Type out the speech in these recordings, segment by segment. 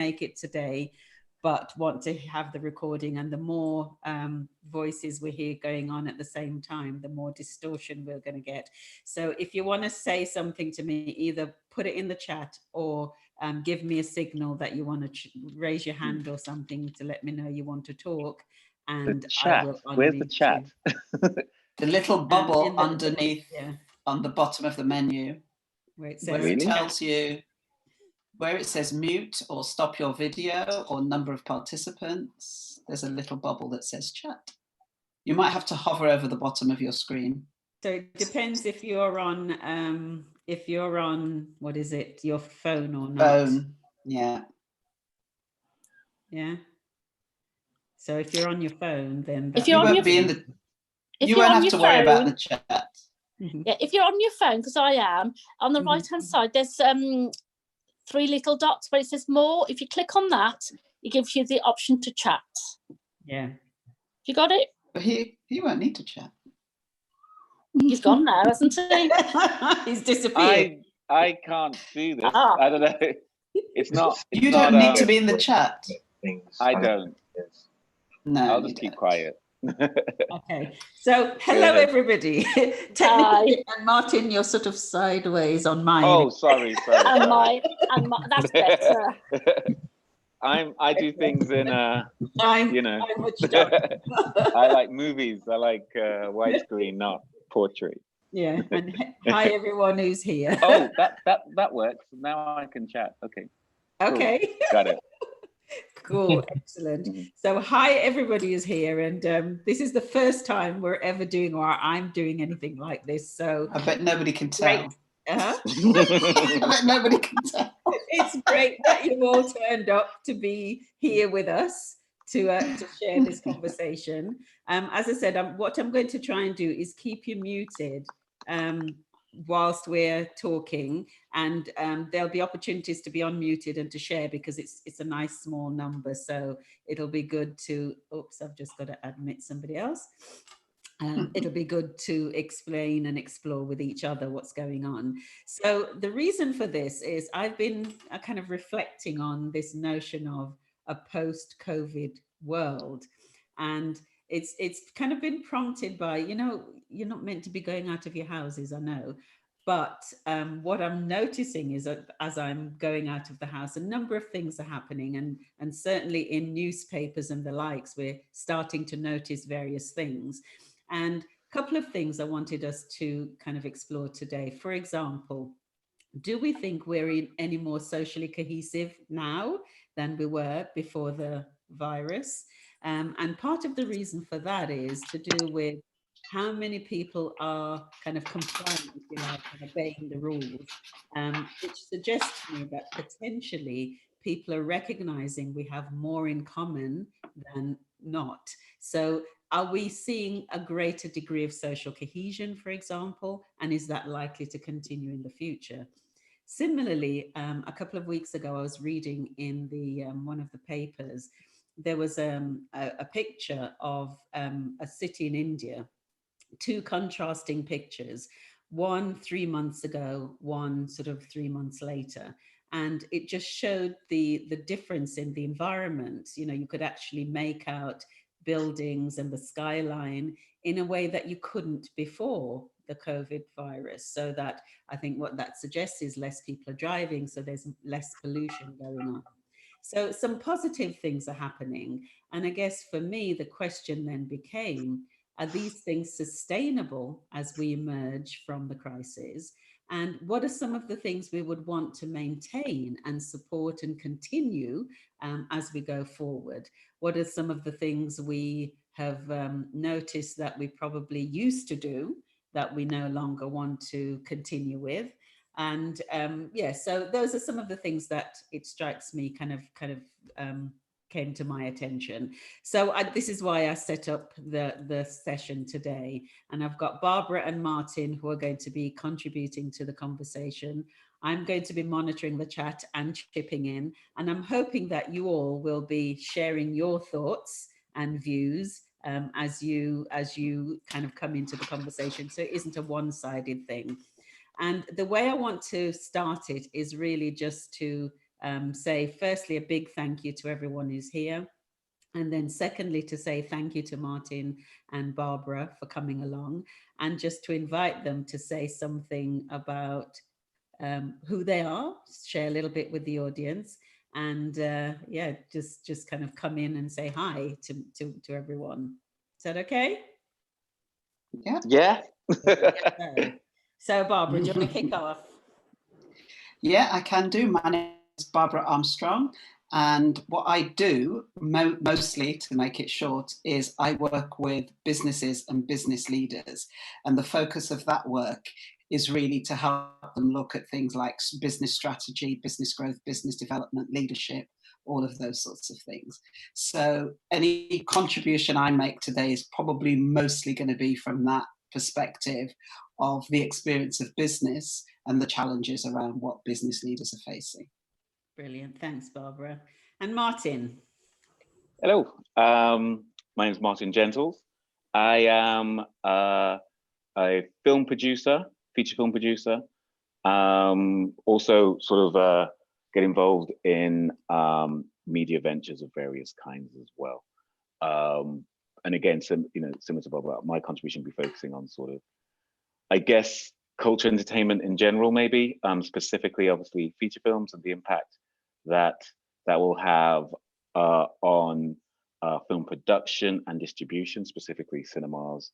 make it today, but want to have the recording. And the more voices we hear going on at the same time, the more distortion we're going to get. So if you want to say something to me, either put it in the chat or give me a signal that you want to raise your hand or something to let me know you want to talk. And I will unmute. Where's the chat? The little bubble underneath on the bottom of the menu, where it tells you where it says mute or stop your video or number of participants. There's a little bubble that says chat. You might have to hover over the bottom of your screen. So it depends if you're on what is it, your phone or not. Phone, yeah. Yeah. So if you're on your phone, then you won't have to worry about the chat. Yeah, if you're on your phone, because I am, on the right-hand side, there's 3 little dots where it says more. If you click on that, it gives you the option to chat. Yeah. You got it? But he won't need to chat. He's gone now, hasn't he? He's disappeared. I can't do this. I don't know. It's not. You don't need to be in the chat. I don't. No. I'll just keep quiet. Okay. So hello everybody. Technically, and Martin, you're sort of sideways on mine. Oh, sorry. and my that's better. I do things in I like movies. I like widescreen, not portrait. Yeah. And hi everyone who's here. Oh, that works. Now I can chat. Okay. Okay. Cool. Got it. Cool, excellent. So hi, everybody is here, and this is the first time we're ever doing, or I'm doing anything like this. So I bet nobody can tell. I bet nobody can tell. It's great that you all turned up to be here with us to share this conversation. As I said, what I'm going to try and do is keep you muted whilst we're talking, and there'll be opportunities to be unmuted and to share, because it's a nice small number, so it'll be good to I've just got to admit somebody else. It'll be good to explain and explore with each other what's going on. So the reason for this is I've been kind of reflecting on this notion of a post-COVID world, and it's kind of been prompted by, you're not meant to be going out of your houses, I know. But what I'm noticing is that as I'm going out of the house, a number of things are happening. And certainly in newspapers and the likes, we're starting to notice various things. And a couple of things I wanted us to kind of explore today. For example, do we think we're any more socially cohesive now than we were before the virus? And part of the reason for that is to do with how many people are kind of compliant, if you like, and obeying the rules, which suggests to me that potentially people are recognizing we have more in common than not. So are we seeing a greater degree of social cohesion, for example, and is that likely to continue in the future? Similarly, a couple of weeks ago, I was reading in the one of the papers, there was a picture of a city in India, 2 contrasting pictures, one 3 months ago, one sort of 3 months later. And it just showed the difference in the environment. You could actually make out buildings and the skyline in a way that you couldn't before the COVID virus. So that I think what that suggests is less people are driving, so there's less pollution going on. So some positive things are happening. And I guess for me, the question then became, are these things sustainable as we emerge from the crisis? And what are some of the things we would want to maintain and support and continue as we go forward? What are some of the things we have noticed that we probably used to do that we no longer want to continue with? And so those are some of the things that it strikes me kind of came to my attention. So this is why I set up the session today. And I've got Barbara and Martin who are going to be contributing to the conversation. I'm going to be monitoring the chat and chipping in. And I'm hoping that you all will be sharing your thoughts and views as you kind of come into the conversation. So it isn't a one-sided thing. And the way I want to start it is really just to say, firstly, a big thank you to everyone who's here. And then secondly, to say thank you to Martin and Barbara for coming along, and just to invite them to say something about who they are, share a little bit with the audience, and yeah, just kind of come in and say hi to everyone. Is that okay? Yeah. Yeah. So Barbara, do you want to kick off? Yeah, I can do. My name is Barbara Armstrong, and what I do mostly, to make it short, is I work with businesses and business leaders, and the focus of that work is really to help them look at things like business strategy, business growth, business development, leadership, all of those sorts of things. So any contribution I make today is probably mostly going to be from that perspective of the experience of business and the challenges around what business leaders are facing. Brilliant. Thanks, Barbara. And Martin. Hello. My name is Martin Gentles. I am a film producer, feature film producer. Also sort of get involved in media ventures of various kinds as well. And again, similar to Barbara, my contribution will be focusing on sort of, I guess, culture, entertainment in general, maybe, specifically, obviously, feature films and the impact that will have on film production and distribution, specifically cinemas,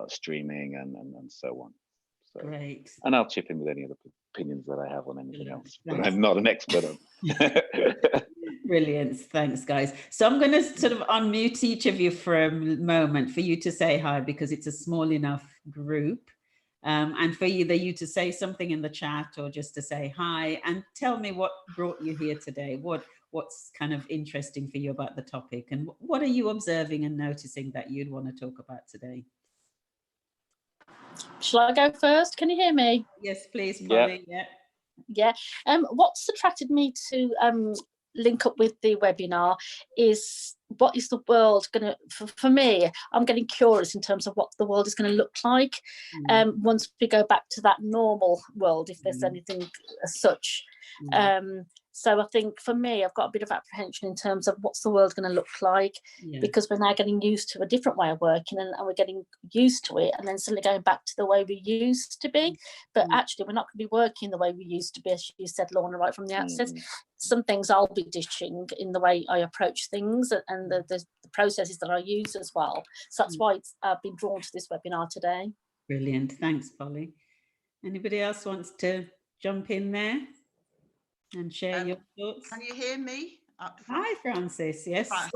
streaming, and so on. So, great. And I'll chip in with any other opinions that I have on anything else, but Thanks. I'm not an expert on. Brilliant. Thanks, guys. So I'm going to sort of unmute each of you for a moment for you to say hi, because it's a small enough group. And for either you to say something in the chat or just to say hi and tell me what brought you here today. What's kind of interesting for you about the topic, and what are you observing and noticing that you'd want to talk about today? Shall I go first? Can you hear me? Yes, please, Polly. Yeah. What's attracted me to link up with the webinar is, what is the world going to, for me, I'm getting curious in terms of what the world is going to look like once we go back to that normal world, if there's anything as such. So I think for me, I've got a bit of apprehension in terms of what's the world going to look like, because we're now getting used to a different way of working, and we're getting used to it, and then suddenly going back to the way we used to be. But actually, we're not going to be working the way we used to be, as you said, Lorna, right from the outset. Some things I'll be ditching in the way I approach things and the processes that I use as well. So that's why I've been drawn to this webinar today. Brilliant. Thanks, Polly. Anybody else wants to jump in there and share your thoughts? Can you hear me? Hi, Francis. Yes. Hi.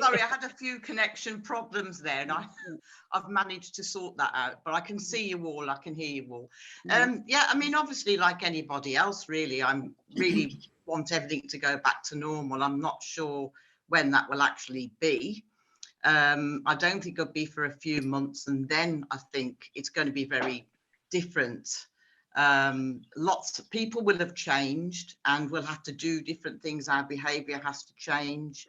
Sorry, I had a few connection problems there, and I've managed to sort that out. But I can see you all. I can hear you all. Yeah, I mean, obviously, like anybody else, really, I'm really want everything to go back to normal. I'm not sure when that will actually be. I don't think it'll be for a few months, and then I think it's going to be very different. Lots of people will have changed, and we'll have to do different things. Our behaviour has to change,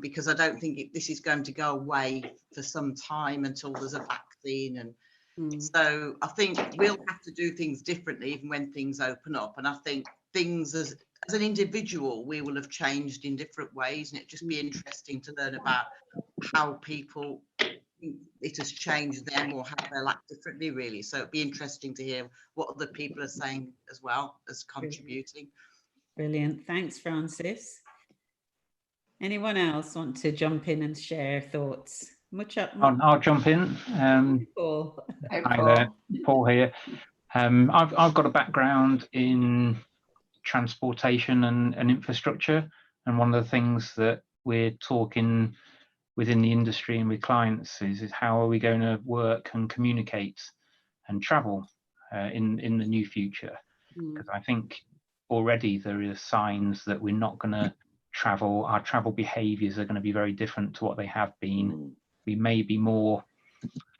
because I don't think this is going to go away for some time until there's a vaccine. And so I think we'll have to do things differently even when things open up. And I think things as an individual, we will have changed in different ways, and it'd just be interesting to learn about how people, it has changed them or how they'll act differently, really. So it'd be interesting to hear what other people are saying as well as contributing. Brilliant. Thanks, Francis. Anyone else want to jump in and share thoughts? I'll jump in. Paul. Hi there, Paul here. I've got a background in transportation and infrastructure, and one of the things that we're talking within the industry and with clients is how are we going to work and communicate and travel in the new future, because I think already there are signs that we're not going to travel. Our travel behaviours are going to be very different to what they have been. We may be more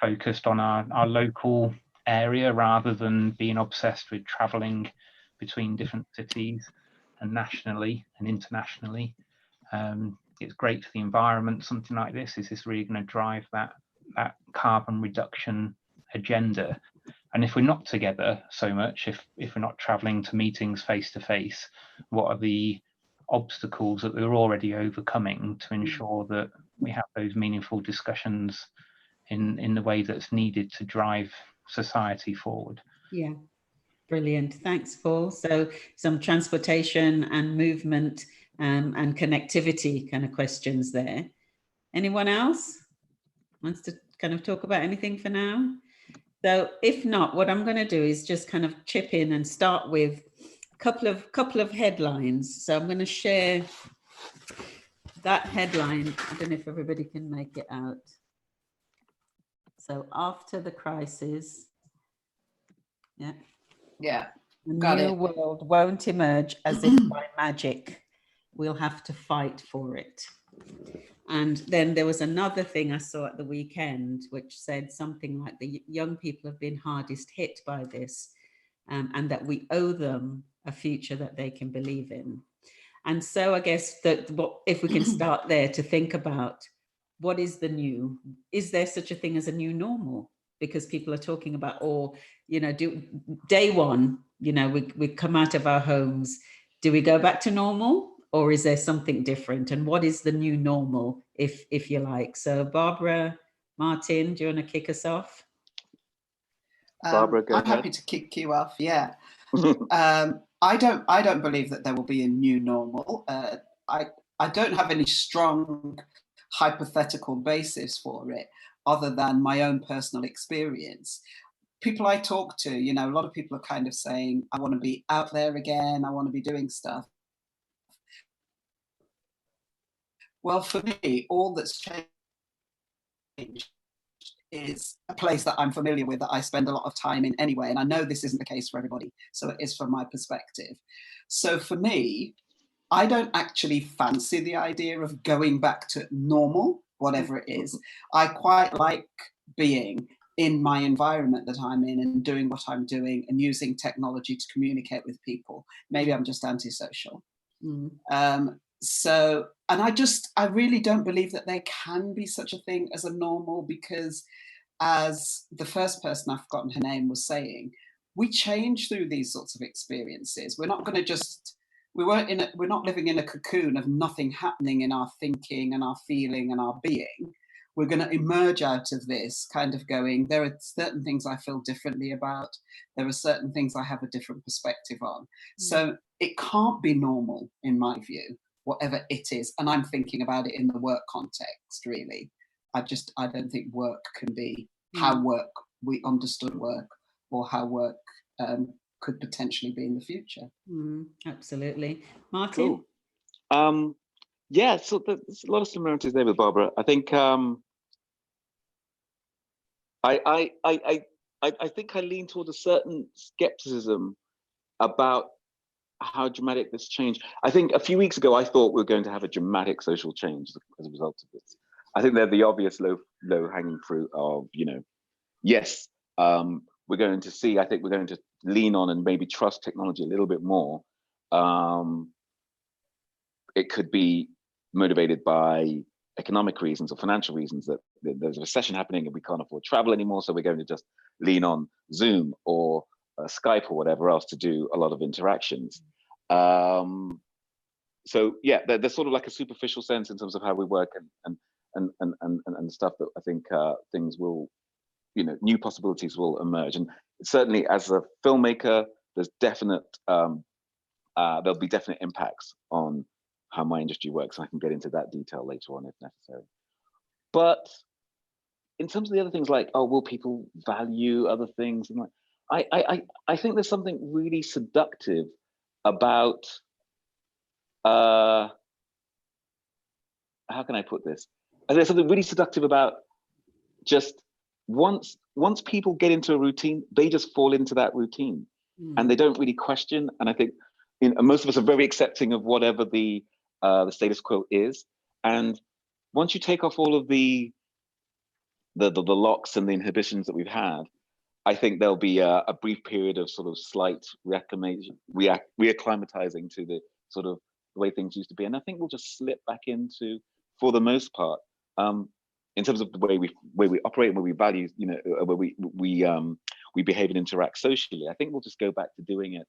focused on our local area rather than being obsessed with travelling between different cities and nationally and internationally. It's great for the environment, something like this. Is this really going to drive that carbon reduction agenda? And if we're not together so much, if we're not traveling to meetings face to face, what are the obstacles that we're already overcoming to ensure that we have those meaningful discussions in the way that's needed to drive society forward? Yeah, brilliant. Thanks, Paul. So some transportation and movement and connectivity kind of questions there. Anyone else wants to kind of talk about anything for now? So if not, what I'm going to do is just kind of chip in and start with a couple of headlines. So I'm going to share that headline. I don't know if everybody can make it out. So after the crisis, yeah, the new world won't emerge as if by magic. We'll have to fight for it. And then there was another thing I saw at the weekend, which said something like the young people have been hardest hit by this, and that we owe them a future that they can believe in. And so I guess that if we can start there to think about what is the new, is there such a thing as a new normal? Because people are talking about, or, day one, we come out of our homes, do we go back to normal? Or is there something different? And what is the new normal, if you like? So Barbara, Martin, do you want to kick us off? Barbara, go I'm ahead. happy to kick you off. Yeah. I don't believe that there will be a new normal. I don't have any strong hypothetical basis for it other than my own personal experience. People I talk to, a lot of people are kind of saying, I want to be out there again. I want to be doing stuff. Well, for me, all that's changed is a place that I'm familiar with, that I spend a lot of time in anyway. And I know this isn't the case for everybody. So it is from my perspective. So for me, I don't actually fancy the idea of going back to normal, whatever it is. I quite like being in my environment that I'm in and doing what I'm doing and using technology to communicate with people. Maybe I'm just antisocial. So, and I really don't believe that there can be such a thing as a normal, because as the first person, I've forgotten her name, was saying, we change through these sorts of experiences. We're not going to just, we're not living in a cocoon of nothing happening in our thinking and our feeling and our being. We're going to emerge out of this kind of going, there are certain things I feel differently about. There are certain things I have a different perspective on. So it can't be normal, in my view, whatever it is. And I'm thinking about it in the work context, really. I don't think work can be how we understood work, or how work could potentially be in the future. Absolutely. Martin? Cool. Yeah, so there's a lot of similarities there with Barbara. I think I think I lean toward a certain skepticism about how dramatic this change. I think a few weeks ago I thought we were going to have a dramatic social change as a result of this. I think they're the obvious low-hanging fruit of, yes, we're going to see, I think we're going to lean on and maybe trust technology a little bit more. It could be motivated by economic reasons or financial reasons, that there's a recession happening and we can't afford travel anymore, so we're going to just lean on Zoom or Skype or whatever else to do a lot of interactions. So yeah, there's sort of like a superficial sense in terms of how we work and stuff that I think things will, new possibilities will emerge. And certainly as a filmmaker, there's there'll be definite impacts on how my industry works. And I can get into that detail later on if necessary. But in terms of the other things, like, will people value other things? And like, I think there's something really seductive about, how can I put this? There's something really seductive about just once people get into a routine, they just fall into that routine and they don't really question. And I think most of us are very accepting of whatever the status quo is. And once you take off all of the locks and the inhibitions that we've had, I think there'll be a brief period of sort of slight reacclimatizing to the sort of the way things used to be. And I think we'll just slip back into, for the most part, in terms of the way we operate and where we value, where we behave and interact socially. I think we'll just go back to doing it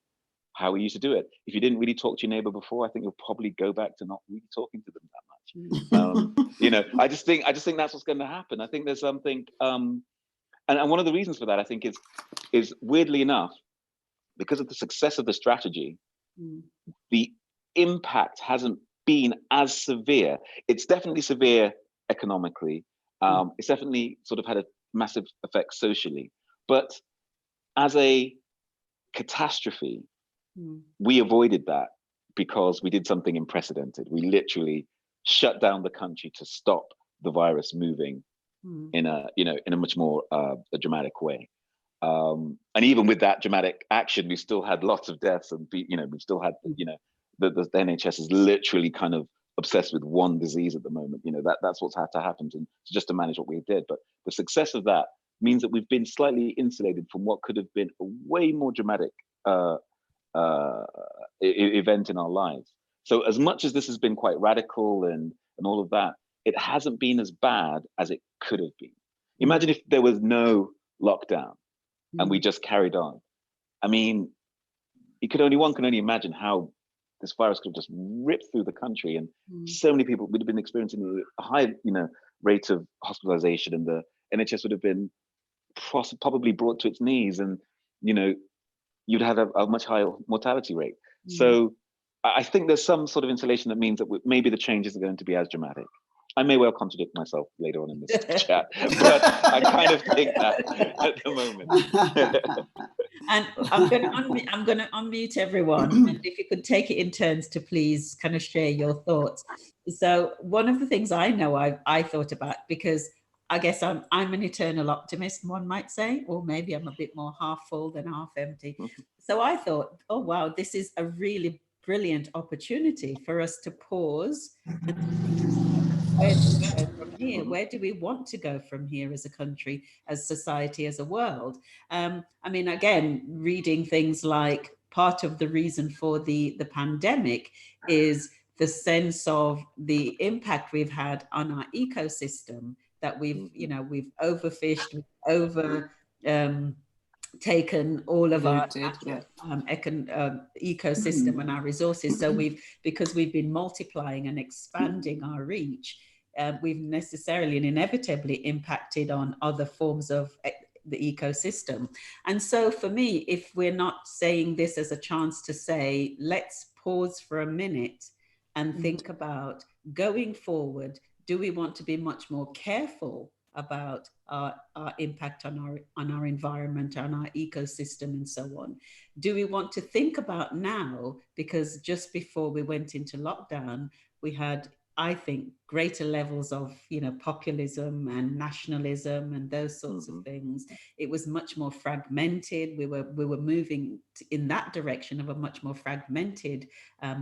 how we used to do it. If you didn't really talk to your neighbor before, I think you'll probably go back to not really talking to them that much. You know, I just think that's what's going to happen. I think there's something, and one of the reasons for that, I think, is weirdly enough, because of the success of the strategy, the impact hasn't been as severe. It's definitely severe economically. It's definitely sort of had a massive effect socially, but as a catastrophe, we avoided that because we did something unprecedented. We literally shut down the country to stop the virus moving in a much more dramatic way. And even with that dramatic action, we still had lots of deaths, and we still had the NHS is literally kind of obsessed with one disease at the moment. That's what's had to happen just to manage what we did. But the success of that means that we've been slightly insulated from what could have been a way more dramatic event in our lives. So as much as this has been quite radical and all of that, it hasn't been as bad as it could have been. Imagine if there was no lockdown and we just carried on. I mean, one can only imagine how this virus could have just ripped through the country, and so many people would have been experiencing a high, rate of hospitalization, and the NHS would have been probably brought to its knees, and you'd have a much higher mortality rate. So I think there's some sort of insulation that means that maybe the change isn't going to be as dramatic. I may well contradict myself later on in this chat, but I kind of think that at the moment. And I'm going to unmute everyone, and if you could take it in turns to please kind of share your thoughts. So one of the things I know I thought about, because I guess I'm an eternal optimist, one might say, or maybe I'm a bit more half full than half empty. So I thought, oh wow, this is a really brilliant opportunity for us to pause and where do we go from here? Where do we want to go from here as a country, as society, as a world? I mean, again, reading things like part of the reason for the pandemic is the sense of the impact we've had on our ecosystem, that we've overfished, we've over taken all of our ecosystem and our resources. So because we've been multiplying and expanding our reach, we've necessarily and inevitably impacted on other forms of the ecosystem. And so for me, if we're not saying this as a chance to say, let's pause for a minute and think about going forward, do we want to be much more careful about our impact on our environment, on our ecosystem, and so on? Do we want to think about now, because just before we went into lockdown, we had, I think, greater levels of populism and nationalism and those sorts of things. It was much more fragmented. We were moving in that direction of a much more fragmented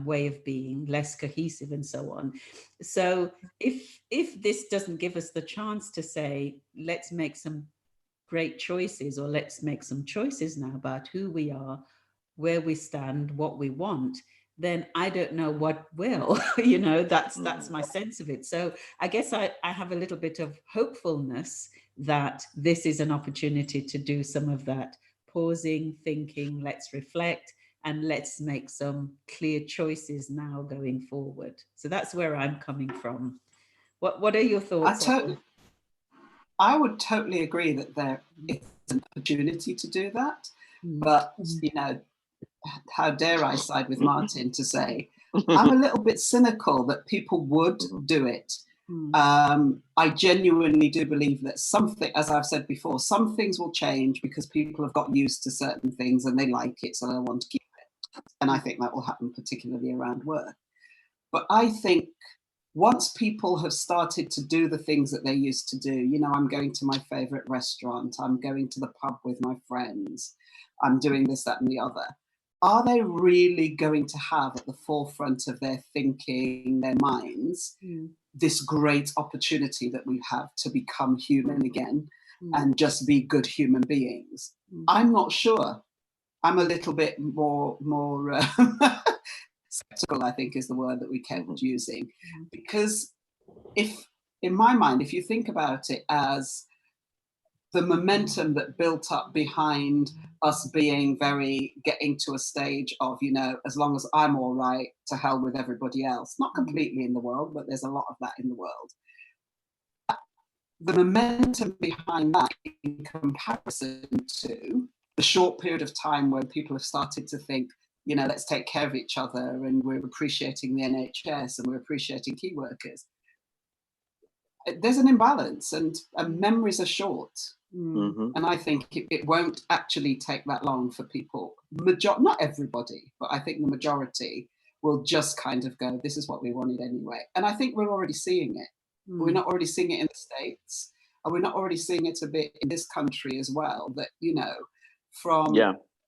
way of being, less cohesive, and so on. So if this doesn't give us the chance to say, let's make some great choices, or let's make some choices now about who we are, where we stand, what we want, then I don't know what will. That's my sense of it. So I guess I have a little bit of hopefulness that this is an opportunity to do some of that pausing, thinking, let's reflect, and let's make some clear choices now going forward. So that's where I'm coming from. What are your thoughts? I would totally agree that there is an opportunity to do that, but how dare I side with Martin to say, I'm a little bit cynical that people would do it. I genuinely do believe that something, as I've said before, some things will change because people have got used to certain things and they like it, so they'll want to keep it. And I think that will happen particularly around work. But I think once people have started to do the things that they used to do, I'm going to my favorite restaurant, I'm going to the pub with my friends, I'm doing this, that, and the other. Are they really going to have at the forefront of their thinking, their minds, this great opportunity that we have to become human again and just be good human beings? I'm not sure. I'm a little bit more skeptical, I think is the word that we kept using. Because in my mind, if you think about it as the momentum that built up behind us being getting to a stage of, you know, as long as I'm all right, to hell with everybody else. Not completely in the world, but there's a lot of that in the world. The momentum behind that in comparison to the short period of time when people have started to think, you know, let's take care of each other, and we're appreciating the NHS and we're appreciating key workers. There's an imbalance, and memories are short. Mm-hmm. And I think it won't actually take that long for people, not everybody, but I think the majority will just kind of go, this is what we wanted anyway. And I think we're already seeing it. We're not already seeing it in the States, and we're not already seeing it a bit in this country as well, that, you know, from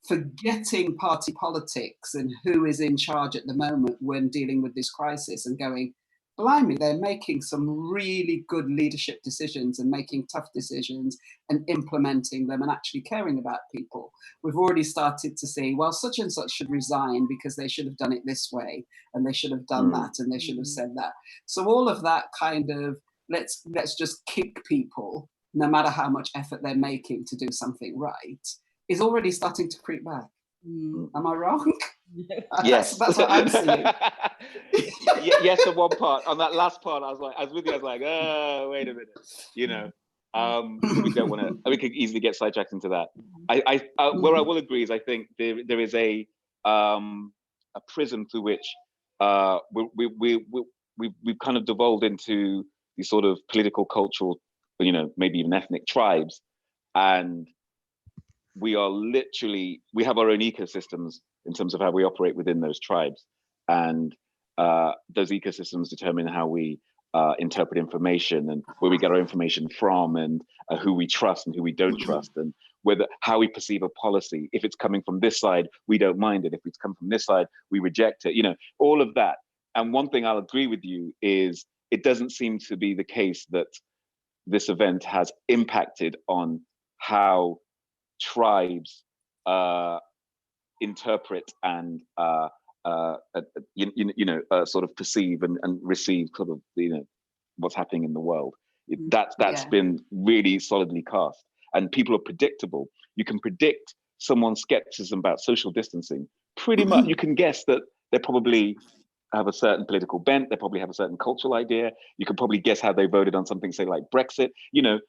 forgetting party politics and who is in charge at the moment when dealing with this crisis, and going, blimey, they're making some really good leadership decisions and making tough decisions and implementing them and actually caring about people. We've already started to see, well, such and such should resign because they should have done it this way, and they should have done that, and they should have said that. So all of that kind of, let's just kick people, no matter how much effort they're making to do something right, is already starting to creep back. Am I wrong? Yes. That's what I'm seeing. Yes, on one part. On that last part, I was with you. I was like, oh, wait a minute. You know, we don't want to. We could easily get sidetracked into that. Where I will agree is, I think there is a prism through which we've kind of devolved into these sort of political, cultural, you know, maybe even ethnic tribes, and we have our own ecosystems in terms of how we operate within those tribes, and those ecosystems determine how we interpret information, and where we get our information from, and who we trust and who we don't trust, and how we perceive a policy. If it's coming from this side, we don't mind it. If it's come from this side, we reject it. You know, all of that. And one thing I'll agree with you is, it doesn't seem to be the case that this event has impacted on how tribes interpret and sort of perceive and receive sort of, you know, what's happening in the world. That's been really solidly cast, and people are predictable. You can predict someone's skepticism about social distancing pretty much. You can guess that they probably have a certain political bent, they probably have a certain cultural idea. You can probably guess how they voted on something, say, like Brexit, you know.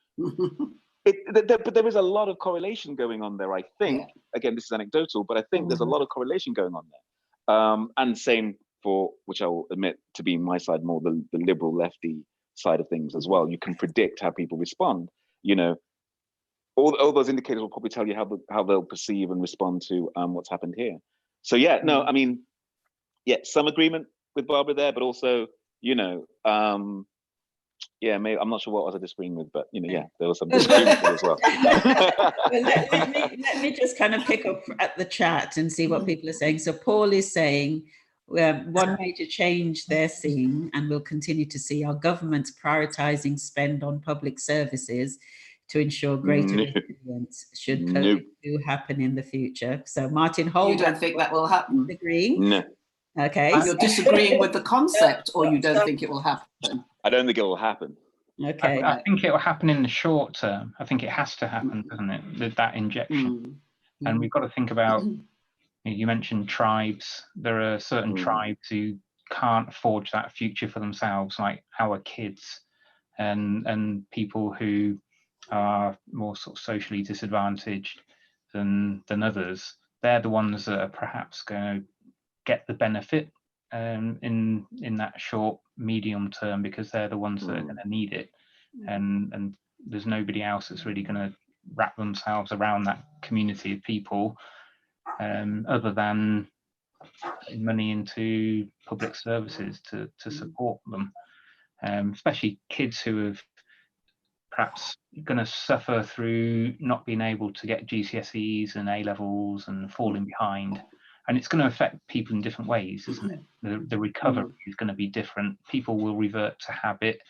But there is a lot of correlation going on there, I think. Again, this is anecdotal, but I think there's a lot of correlation going on there. And same for, which I will admit to be my side, more the liberal lefty side of things as well. You can predict how people respond. You know, all those indicators will probably tell you how they'll perceive and respond to what's happened here. So yeah, no, I mean, yeah, some agreement with Barbara there, but also, you know, yeah, maybe I'm not sure what I was disagreeing with, but, you know, yeah, there was some disagreement as well. let me just kind of pick up at the chat and see what people are saying. So Paul is saying, one major change they're seeing, and we'll continue to see, our government's prioritizing spend on public services to ensure greater resilience should COVID happen in the future. So Martin Holden, you don't think that will happen? Agreeing? No. Okay. You're disagreeing with the concept, or you don't think it will happen? I don't think it will happen. Okay. I think it will happen in the short term. I think it has to happen, doesn't it? With that injection. And we've got to think about, you mentioned tribes. There are certain tribes who can't forge that future for themselves, like our kids, and people who are more sort of socially disadvantaged than others. They're the ones that are perhaps going to get the benefit in that short, medium term, because they're the ones that are going to need it, and there's nobody else that's really going to wrap themselves around that community of people, other than putting money into public services to support them, especially kids who have perhaps going to suffer through not being able to get GCSEs and A levels and falling behind. And it's going to affect people in different ways, isn't it? The recovery is going to be different. People will revert to habit.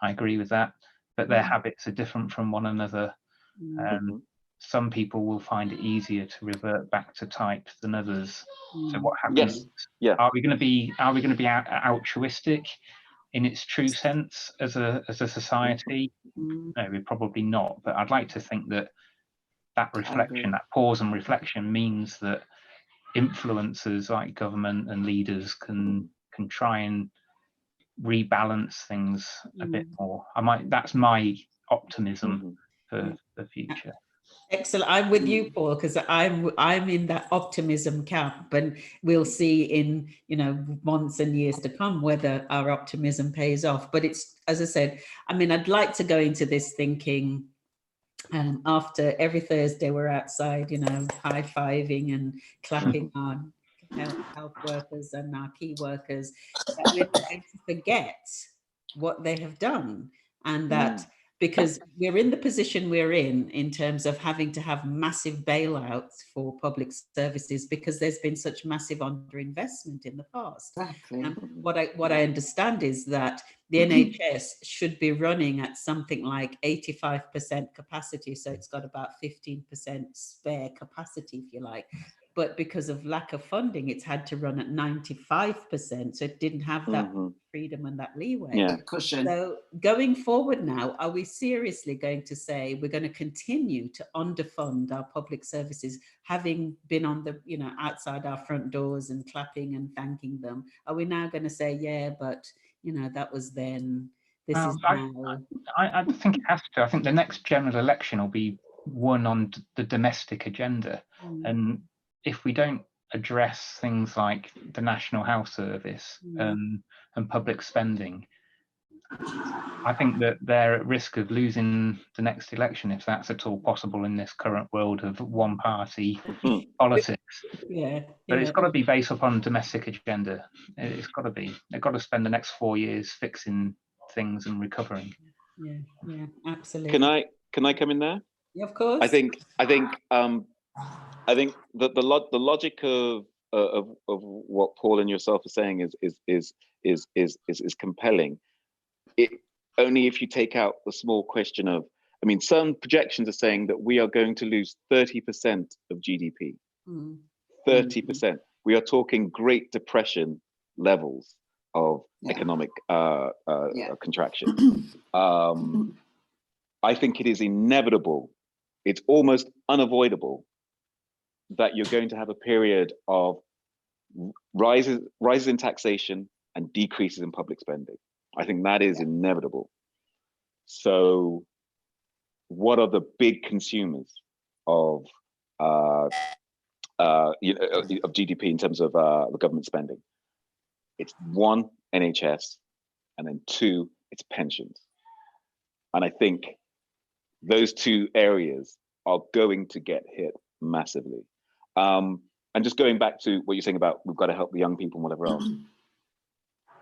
I agree with that. But their habits are different from one another. Some people will find it easier to revert back to type than others. So what happens? Are we going to be altruistic in its true sense as a society, maybe probably not. But I'd like to think that that reflection, that pause and reflection, means that influencers like government and leaders can try and rebalance things a bit more. That's my optimism for the future. Excellent. I'm with you, Paul, because I'm in that optimism camp, and we'll see in months and years to come whether our optimism pays off. But it's, as I said, I mean, I'd like to go into this thinking after every Thursday we're outside, high-fiving and clapping on health workers and our key workers, that we're not going to forget what they have done, and that because we're in the position we're in terms of having to have massive bailouts for public services because there's been such massive underinvestment in the past. Exactly. What I understand is that the NHS should be running at something like 85% capacity, so it's got about 15% spare capacity, if you like. But because of lack of funding, it's had to run at 95%, so it didn't have that freedom and that leeway. Cushion. So going forward now, are we seriously going to say we're going to continue to underfund our public services, having been on the, outside our front doors and clapping and thanking them? Are we now going to say, yeah, but that was then, this is now? I think it has to. I think the next general election will be one on the domestic agenda. And if we don't address things like the National Health Service and public spending, I think that they're at risk of losing the next election, if that's at all possible in this current world of one party politics. But it's got to be based upon domestic agenda. It's got to be. They've got to spend the next 4 years fixing things and recovering. Yeah, absolutely. Can I come in there? Yeah, of course. I think that the logic of what Paul and yourself are saying is compelling. It only if you take out the small question of, I mean, some projections are saying that we are going to lose 30% of GDP. 30%. We are talking Great Depression levels of economic contraction. I think it is inevitable. It's almost unavoidable that you're going to have a period of rises in taxation and decreases in public spending. I think that is inevitable. So what are the big consumers of GDP in terms of the government spending? It's one, NHS, and then two, it's pensions. And I think those two areas are going to get hit massively. And just going back to what you're saying about we've got to help the young people and whatever else.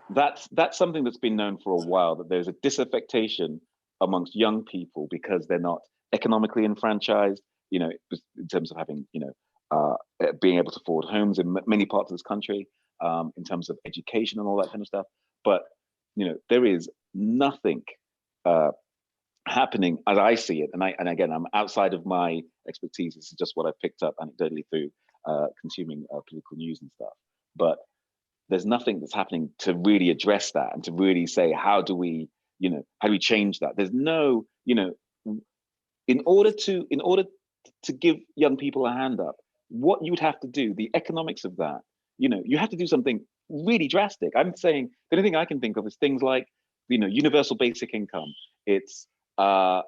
That's something that's been known for a while, that there's a disaffection amongst young people because they're not economically enfranchised, in terms of having, being able to afford homes in many parts of this country, in terms of education and all that kind of stuff. But, there is nothing happening as I see it. And again, I'm outside of my expertise. This is just what I've picked up anecdotally through consuming political news and stuff. But there's nothing that's happening to really address that and to really say, how do we change that? There's no, in order to give young people a hand up, what you would have to do, the economics of that, you have to do something really drastic. I'm saying the only thing I can think of is things like, universal basic income. It's, it's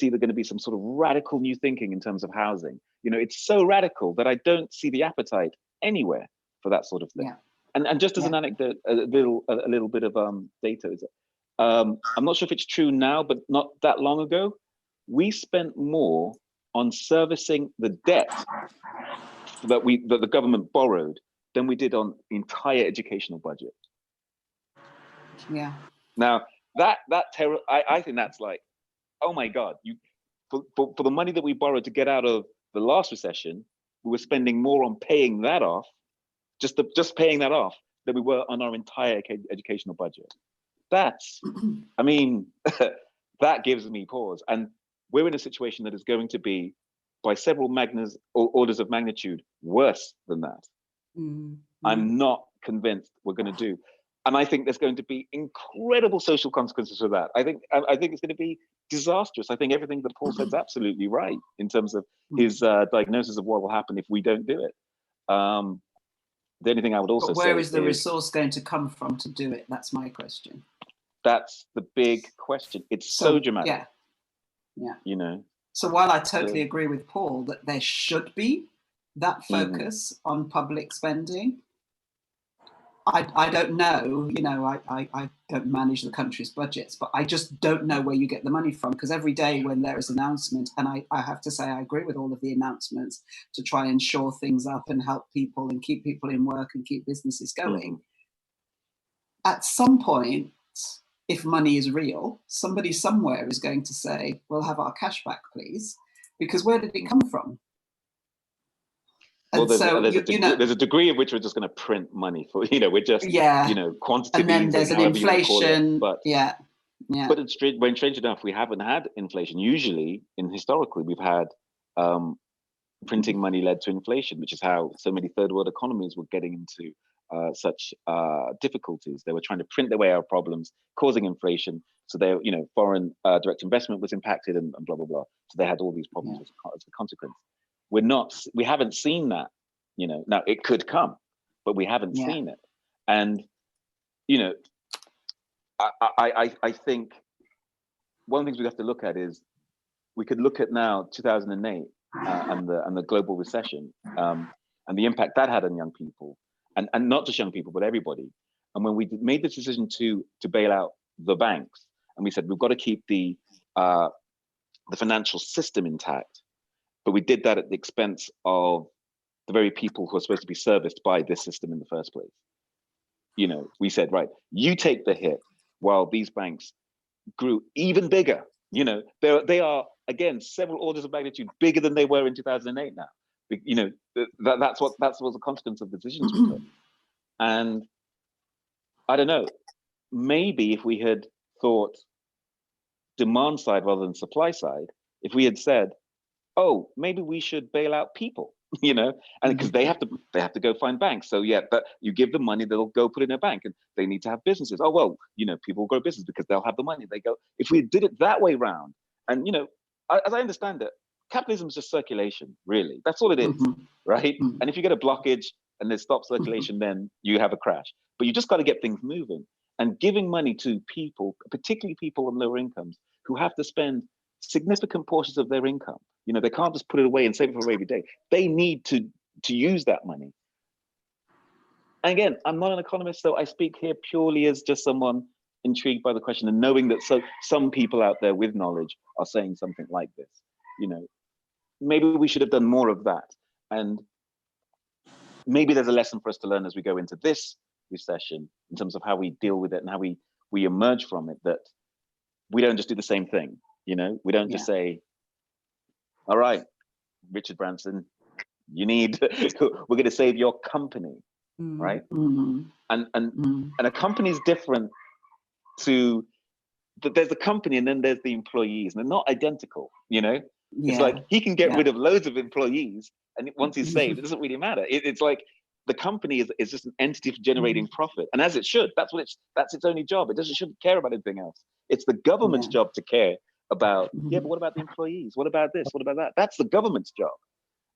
either going to be some sort of radical new thinking in terms of housing. It's so radical that I don't see the appetite anywhere for that sort of thing. And just as an anecdote, a little bit of data is, I'm not sure if it's true now, but not that long ago, we spent more on servicing the debt that the government borrowed than we did on the entire educational budget. Now I think that's like, oh my God, for the money that we borrowed to get out of the last recession, we were spending more on paying that off, just paying that off, than we were on our entire educational budget. That's, I mean, that gives me pause. And we're in a situation that is going to be, by several orders of magnitude, worse than that. I'm not convinced we're going to do. And I think there's going to be incredible social consequences of that. I think it's going to be disastrous. I think everything that Paul said is absolutely right in terms of his diagnosis of what will happen if we don't do it. The only thing I would also say, but where is the resource going to come from to do it? That's my question. That's the big question. It's so dramatic. Yeah, yeah. You know. So while I totally agree with Paul that there should be that focus on public spending, I don't know, you know, I don't manage the country's budgets, but I just don't know where you get the money from, because every day when there is an announcement, and I have to say I agree with all of the announcements to try and shore things up and help people and keep people in work and keep businesses going. At some point, if money is real, somebody somewhere is going to say, we'll have our cash back, please, because where did it come from? Well, there's a degree of which we're just going to print money for, you know, we're just, you know, quantitative. And then there's an inflation, but But strange enough, we haven't had inflation. Usually, historically, we've had printing money led to inflation, which is how so many third world economies were getting into such difficulties. They were trying to print their way out of problems, causing inflation. So they, you know, foreign direct investment was impacted and blah, blah, blah. So they had all these problems as a consequence. We haven't seen that, you know. Now it could come, but we haven't seen it. And, you know, I think one of the things we have to look at is, we could look at now 2008 and the global recession and the impact that had on young people, and not just young people, but everybody. And when we made this decision to bail out the banks, and we said we've got to keep the financial system intact, but we did that at the expense of the very people who are supposed to be serviced by this system in the first place. You know, we said, right, you take the hit while these banks grew even bigger. You know, they are, again, several orders of magnitude bigger than they were in 2008 now. You know, that's what the consequence of the decisions we took. And I don't know, maybe if we had thought demand side rather than supply side, if we had said, oh, maybe we should bail out people, you know, and because they have to go find banks. So yeah, but you give them money, they'll go put it in a bank, and they need to have businesses. Oh well, you know, people will grow business because they'll have the money. They go. If we did it that way round, and you know, as I understand it, capitalism is just circulation, really. That's all it is, right? And if you get a blockage and there's stop circulation, then you have a crash. But you just got to get things moving. And giving money to people, particularly people on lower incomes, who have to spend significant portions of their income. You know, they can't just put it away and save it for a rainy day. They need to use that money. And again, I'm not an economist, so I speak here purely as just someone intrigued by the question and knowing that some people out there with knowledge are saying something like this. You know, maybe we should have done more of that. And maybe there's a lesson for us to learn as we go into this recession in terms of how we deal with it and how we emerge from it, that we don't just do the same thing. You know, we don't just say, all right, Richard Branson, we're going to save your company, right? And a company is different to, there's the company and then there's the employees, and they're not identical, you know? It's like he can get rid of loads of employees, and once he's saved, it doesn't really matter. It's like the company is just an entity for generating profit, and as it should. That's its only job. It shouldn't care about anything else. It's the government's job to care about, but what about the employees? What about this? What about that? That's the government's job.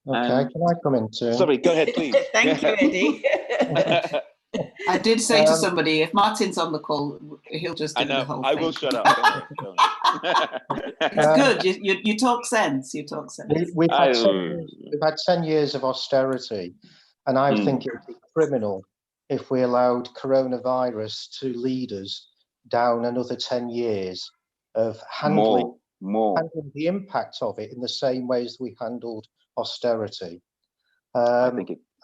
Okay, can I come in too? Sorry, go ahead, please. Thank you, Eddie. I did say to somebody, if Martin's on the call, he'll just do the whole thing. I will shut up. It's good. You talk sense. You talk sense. We've had 10 years of austerity, and I think it would be criminal if we allowed coronavirus to lead us down another 10 years of handling the impact of it in the same ways we handled austerity.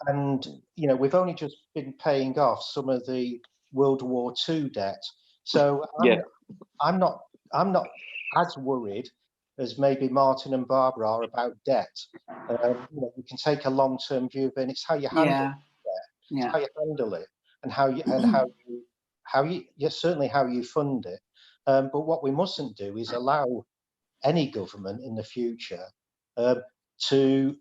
And you know, we've only just been paying off some of the World War II debt, so I'm not as worried as maybe Martin and Barbara are about debt. You know, you can take a long-term view of it, and it's how you handle it. It's how you handle it, and how you certainly how you fund it. But what we mustn't do is allow any government in the future to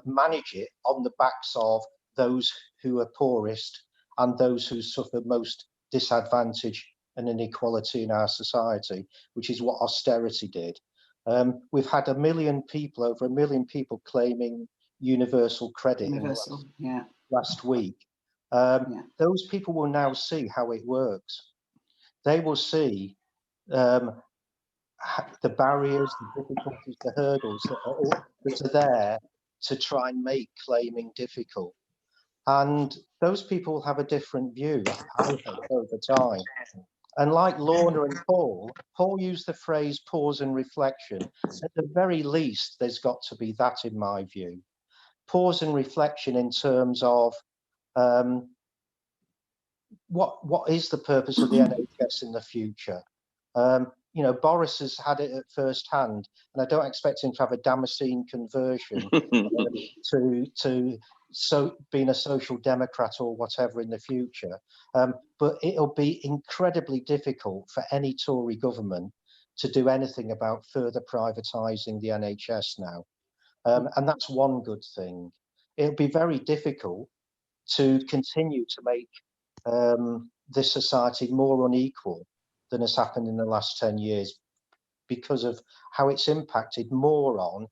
manage it on the backs of those who are poorest and those who suffer most disadvantage and inequality in our society, which is what austerity did. We've had over 1 million people claiming universal credit in the last week. Those people will now see how it works. They will see the barriers, the difficulties, the hurdles that are there to try and make claiming difficult. And those people have a different view, I hope, over time. And like Lorna and Paul used the phrase pause and reflection. At the very least, there's got to be that, in my view. Pause and reflection in terms of what is the purpose of the NHS in the future? You know, Boris has had it at first hand, and I don't expect him to have a Damascene conversion to being a social democrat or whatever in the future. But it'll be incredibly difficult for any Tory government to do anything about further privatising the NHS now. And that's one good thing. It'll be very difficult to continue to make this society more unequal than has happened in the last 10 years because of how it's impacted more on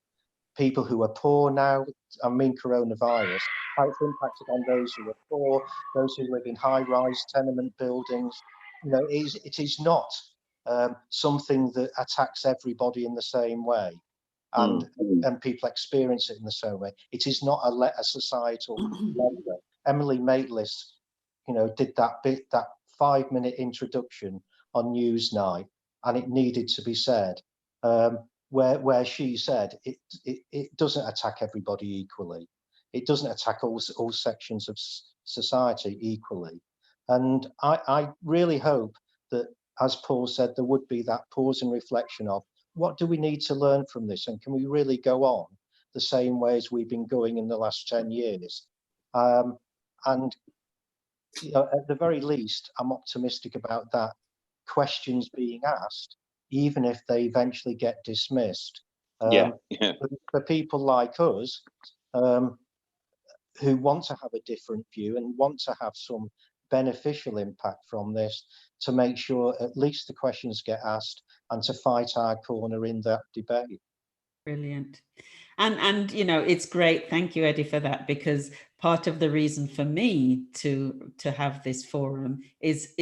people who are poor now. I mean, coronavirus, how it's impacted on those who are poor, those who live in high-rise tenement buildings. You know, it is not something that attacks everybody in the same way, and people experience it in the same way. It is not a societal leveler. Emily Maitlis, you know, did that 5-minute introduction on Newsnight, and it needed to be said, where she said it doesn't attack everybody equally. It doesn't attack all sections of society equally. And I really hope that, as Paul said, there would be that pause and reflection of what do we need to learn from this, and can we really go on the same way as we've been going in the last 10 years? And you know, at the very least, I'm optimistic about that. Questions being asked, even if they eventually get dismissed. For people like us, who want to have a different view and want to have some beneficial impact from this, to make sure at least the questions get asked and to fight our corner in that debate. Brilliant. And you know, it's great. Thank you, Eddie, for that, because part of the reason for me to have this forum is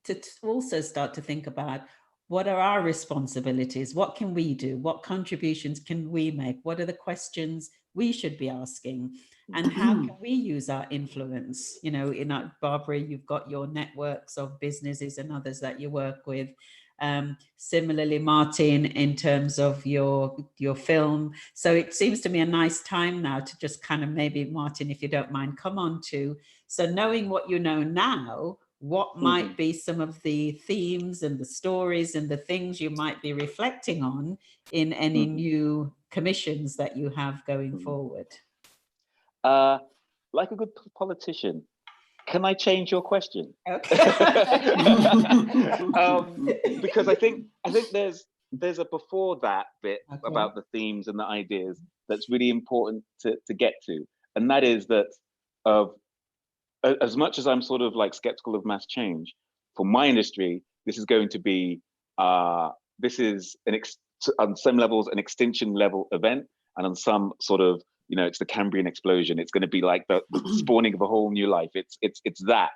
to also start to think about what are our responsibilities? What can we do? What contributions can we make? What are the questions we should be asking? And how can we use our influence? You know, in our, Barbara, you've got your networks of businesses and others that you work with. Similarly, Martin, in terms of your film. So it seems to me a nice time now to just kind of maybe, Martin, if you don't mind, come on to, so knowing what you know now, what might be some of the themes and the stories and the things you might be reflecting on in any new commissions that you have going forward? Like a good politician, can I change your question? Okay. Because I think there's a before that bit about the themes and the ideas that's really important to get to, and that is that as much as I'm sort of like skeptical of mass change, for my industry, this is going to be this is on some levels an extinction level event, and on some sort of, you know, it's the Cambrian explosion. It's going to be like the spawning of a whole new life. It's that.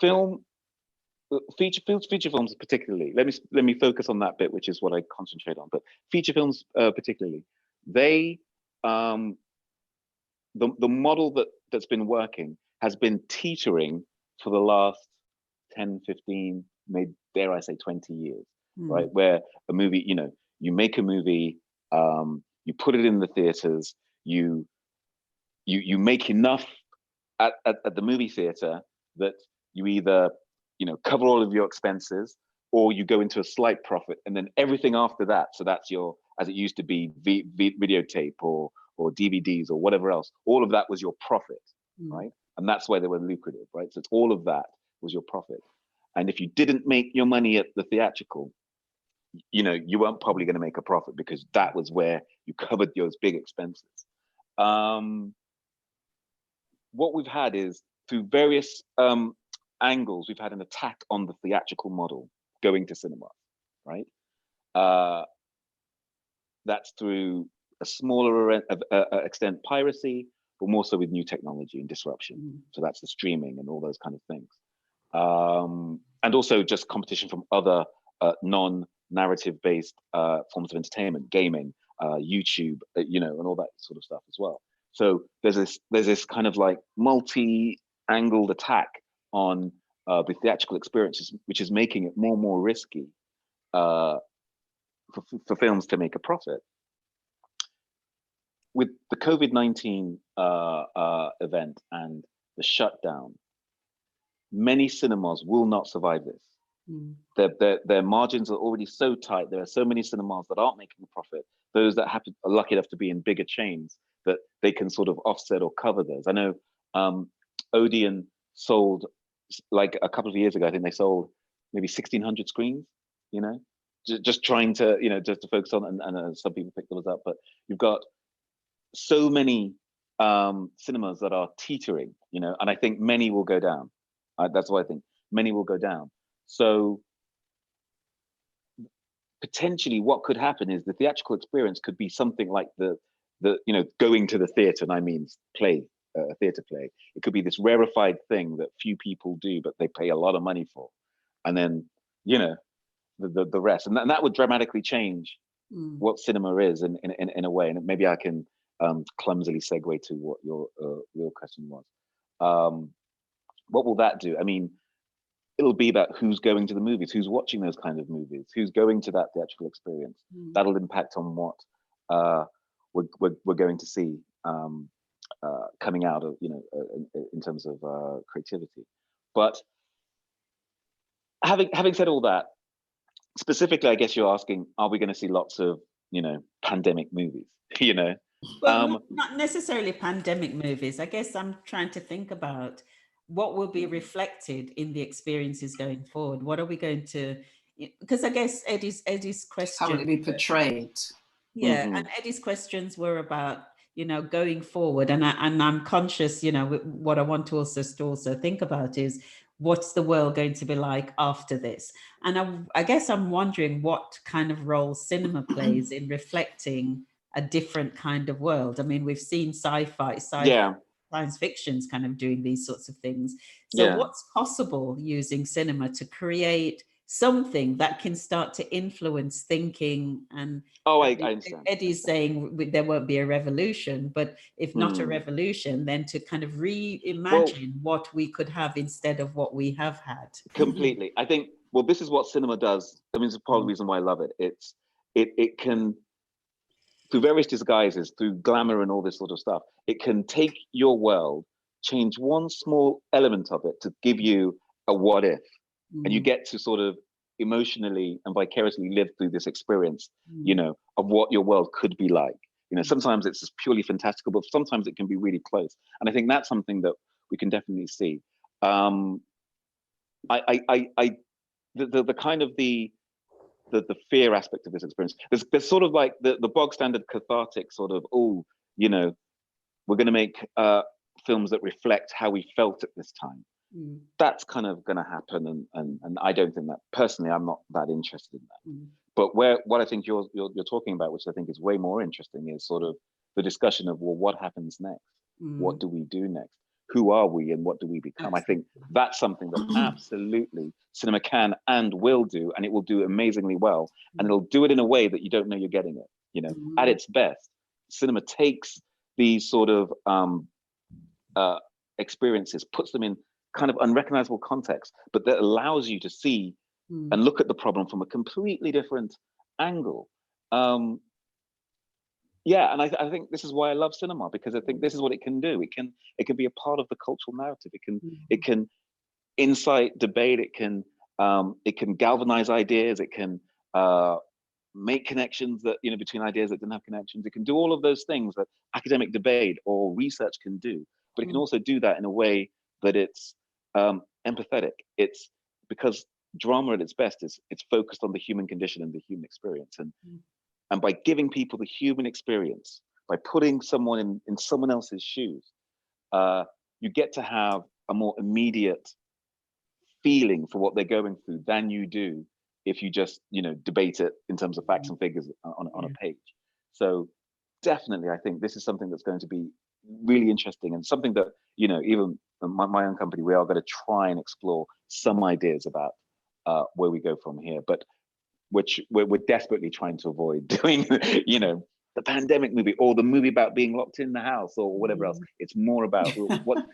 Film, feature films particularly. Let me focus on that bit, which is what I concentrate on. But feature films particularly, they the model that's been working has been teetering for the last 10, 15, maybe dare I say 20 years, right? Where a movie, you know, you make a movie, you put it in the theaters, you make enough at the movie theater that you either, you know, cover all of your expenses, or you go into a slight profit, and then everything after that, so that's your, as it used to be, videotape or DVDs or whatever else, all of that was your profit, right? And that's why they were lucrative, right? So it's all of that was your profit. And if you didn't make your money at the theatrical, you know, you weren't probably going to make a profit, because that was where you covered those big expenses. What we've had is through various angles, we've had an attack on the theatrical model going to cinema, right? That's through a smaller extent piracy, but more so with new technology and disruption. So that's the streaming and all those kind of things. And also just competition from other non-narrative based forms of entertainment, gaming, YouTube, you know, and all that sort of stuff as well. So there's this kind of like multi-angled attack on the theatrical experiences, which is making it more and more risky for films to make a profit. With the COVID-19 event and the shutdown, many cinemas will not survive this. Their margins are already so tight. There are so many cinemas that aren't making a profit. Those that are lucky enough to be in bigger chains, that they can sort of offset or cover those. I know Odeon sold, like a couple of years ago, I think they sold maybe 1,600 screens, you know, just trying to, you know, just to focus on, and some people pick those up, but you've got so many cinemas that are teetering, you know, and I think many will go down. That's what I think, many will go down. So potentially what could happen is the theatrical experience could be something like the you know, going to the theater, and I mean play, a theater play. It could be this rarefied thing that few people do, but they pay a lot of money for. And then, you know, the rest. And that would dramatically change what cinema is in a way. And maybe I can clumsily segue to what your question was. What will that do? I mean, it'll be about who's going to the movies, who's watching those kind of movies, who's going to that theatrical experience. That'll impact on what we're going to see coming out of, you know, in terms of creativity. But having said all that, specifically, I guess you're asking, are we going to see lots of, you know, pandemic movies? You know, well, not necessarily pandemic movies. I guess I'm trying to think about what will be reflected in the experiences going forward. What are we going to? Because I guess Eddie's question. How will it be portrayed? Yeah, and Eddie's questions were about, you know, going forward, and I'm conscious, you know, what I want to also think about is what's the world going to be like after this, and I guess I'm wondering what kind of role cinema plays in reflecting a different kind of world. I mean, we've seen sci-fi, science fiction's kind of doing these sorts of things. So what's possible using cinema to create something that can start to influence thinking? And I understand. Eddie's saying there won't be a revolution, but if not a revolution, then to kind of reimagine what we could have instead of what we have had. Completely. I think, well, this is what cinema does. I mean, it's part of the reason why I love it. It can, through various disguises, through glamour and all this sort of stuff, it can take your world, change one small element of it to give you a what if. And you get to sort of emotionally and vicariously live through this experience, you know, of what your world could be like. You know, sometimes it's just purely fantastical, but sometimes it can be really close. And I think that's something that we can definitely see. The kind of the fear aspect of this experience, there's sort of like the bog standard cathartic sort of, oh, you know, we're going to make films that reflect how we felt at this time. That's kind of going to happen, and I don't think that, personally, I'm not that interested in that. But what I think you're talking about, which I think is way more interesting, is sort of the discussion of, well, what happens next? What do we do next? Who are we, and what do we become? I think that's something that absolutely cinema can and will do, and it will do amazingly well, and it'll do it in a way that you don't know you're getting it. You know, at its best, cinema takes these sort of experiences, puts them in kind of unrecognizable context, but that allows you to see and look at the problem from a completely different angle. And I think this is why I love cinema, because I think this is what it can do. It can be a part of the cultural narrative. It can incite debate. It can galvanize ideas. It can make connections that, you know, between ideas that didn't have connections. It can do all of those things that academic debate or research can do, but it can also do that in a way that it's empathetic. It's because drama at its best is it's focused on the human condition and the human experience, and by giving people the human experience, by putting someone in someone else's shoes, you get to have a more immediate feeling for what they're going through than you do if you just, you know, debate it in terms of facts and figures on a page. So definitely, I think this is something that's going to be really interesting, and something that, you know, even my own company, we are going to try and explore some ideas about where we go from here. But which we're desperately trying to avoid doing, you know, the pandemic movie or the movie about being locked in the house or whatever else. It's more about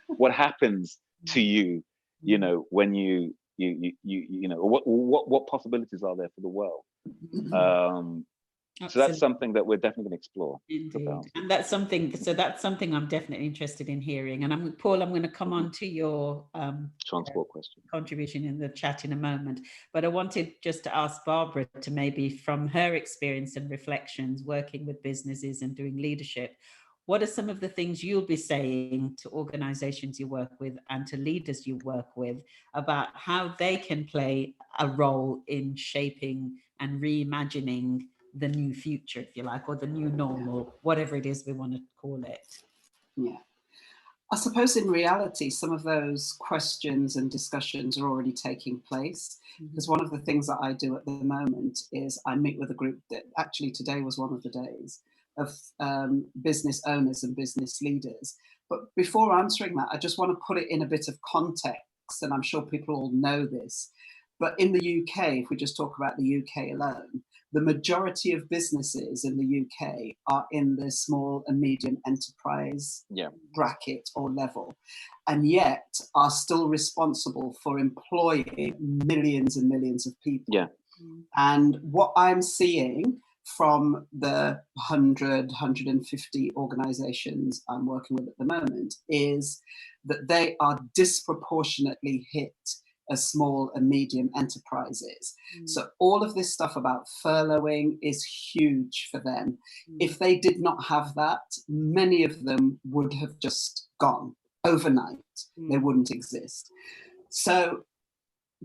what happens to you, you know, when you know, what possibilities are there for the world. So that's something that we're definitely going to explore. Indeed. And that's something I'm definitely interested in hearing. And Paul, I'm going to come on to your transport question contribution in the chat in a moment. But I wanted just to ask Barbara to maybe, from her experience and reflections working with businesses and doing leadership, what are some of the things you'll be saying to organizations you work with and to leaders you work with about how they can play a role in shaping and reimagining the new future, if you like, or the new normal, whatever it is we want to call it? Yeah. I suppose in reality, some of those questions and discussions are already taking place. Because one of the things that I do at the moment is I meet with a group that actually today was one of the days of business owners and business leaders. But before answering that, I just want to put it in a bit of context, and I'm sure people all know this. But in the UK, if we just talk about the UK alone, the majority of businesses in the UK are in the small and medium enterprise bracket or level, and yet are still responsible for employing millions and millions of people. Yeah. And what I'm seeing from the 100, 150 organizations I'm working with at the moment is that they are disproportionately hit as small and medium enterprises. So all of this stuff about furloughing is huge for them. If they did not have that, many of them would have just gone overnight. They wouldn't exist. So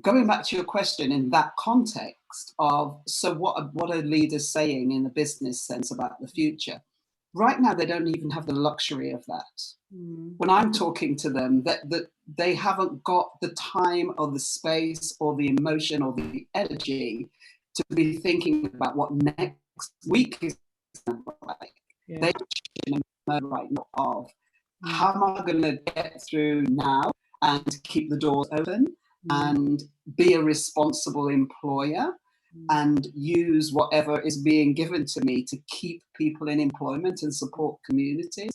going back to your question in that context of, so what are leaders saying in a business sense about the future? Right now, they don't even have the luxury of that. When I'm talking to them, that they haven't got the time or the space or the emotion or the energy to be thinking about what next week is like. They're in a mode right now of how am I going to get through now and keep the doors open and be a responsible employer and use whatever is being given to me to keep people in employment and support communities.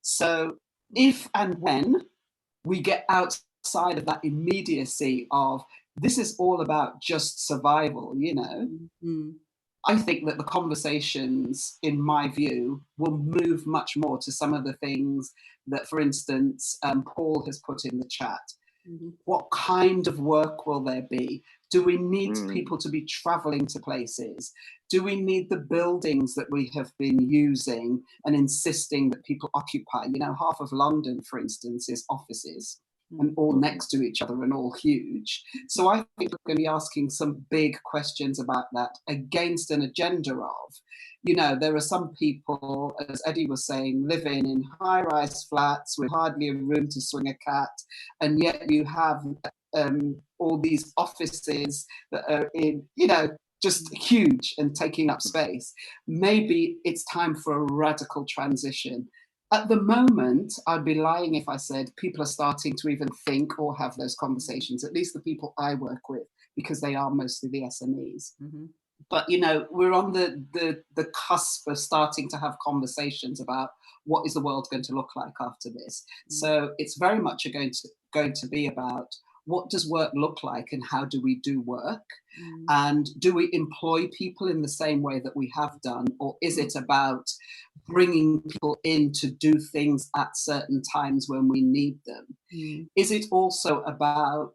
So if and when we get outside of that immediacy of this is all about just survival, you know, I think that the conversations, in my view, will move much more to some of the things that, for instance, Paul has put in the chat. What kind of work will there be? Do we need people to be traveling to places? Do we need the buildings that we have been using and insisting that people occupy? You know, half of London, for instance, is offices and all next to each other and all huge. So I think we're going to be asking some big questions about that against an agenda of, you know, there are some people, as Eddie was saying, living in high-rise flats with hardly a room to swing a cat, and yet you have all these offices that are in, you know, just huge and taking up space. Maybe it's time for a radical transition. At the moment, I'd be lying if I said people are starting to even think or have those conversations, at least the people I work with, because they are mostly the SMEs. But, you know, we're on the cusp of starting to have conversations about what is the world going to look like after this. So it's very much going to be about what does work look like and how do we do work? And do we employ people in the same way that we have done? Or is it about bringing people in to do things at certain times when we need them? Is it also about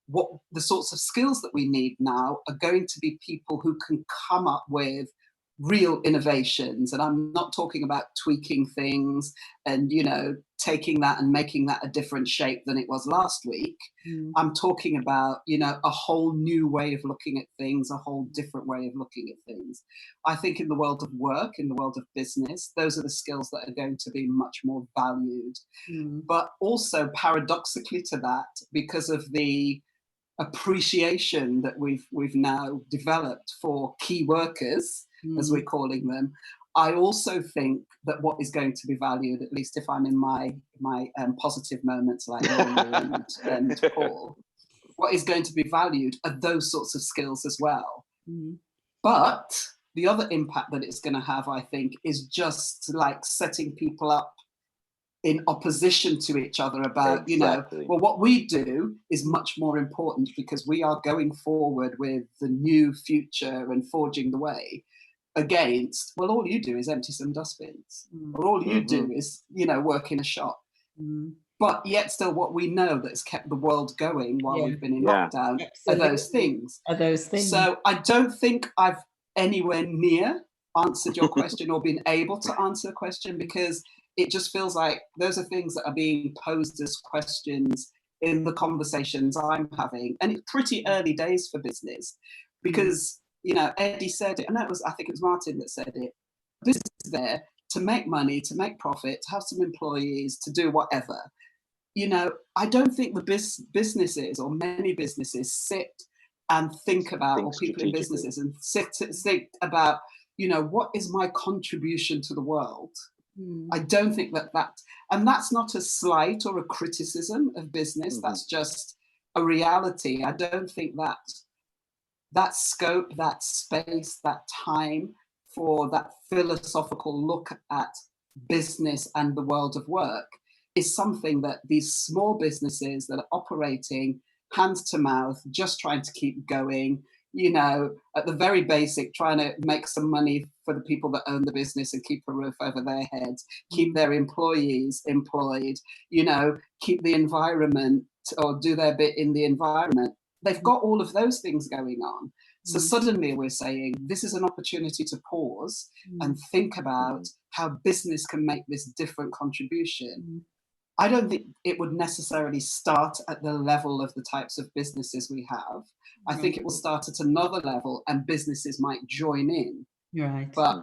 what the sorts of skills that we need now are going to be people who can come up with real innovations, and I'm not talking about tweaking things and, you know, taking that and making that a different shape than it was last week. I'm talking about, you know, a whole new way of looking at things, a whole different way of looking at things. I think in the world of work, in the world of business, those are the skills that are going to be much more valued. But also paradoxically to that, because of the appreciation that we've now developed for key workers, as we're calling them, I also think that what is going to be valued, at least if I'm in my positive moments like Lorna and Paul, what is going to be valued are those sorts of skills as well. But the other impact that it's going to have, I think, is just like setting people up in opposition to each other about, you know, well, what we do is much more important because we are going forward with the new future and forging the way against, well, all you do is empty some dustbins, or all you do is, you know, work in a shop. But yet still what we know that's kept the world going while we've been in lockdown are those things. So I don't think I've anywhere near answered your question or been able to answer the question, because it just feels like those are things that are being posed as questions in the conversations I'm having. And it's pretty early days for business because, you know, Eddie said it, and I think it was Martin that said it. Business is there to make money, to make profit, to have some employees, to do whatever. You know, I don't think the businesses or many businesses sit and think about, or people in businesses and think about, you know, what is my contribution to the world? I don't think and that's not a slight or a criticism of business. That's just a reality. I don't think that scope, that space, that time for that philosophical look at business and the world of work is something that these small businesses that are operating hands to mouth, just trying to keep going, you know, at the very basic, trying to make some money for the people that own the business and keep a roof over their heads, keep their employees employed, you know, keep the environment or do their bit in the environment. They've got all of those things going on. So suddenly we're saying this is an opportunity to pause and think about how business can make this different contribution. I don't think it would necessarily start at the level of the types of businesses we have. I think it will start at another level and businesses might join in. Right. But,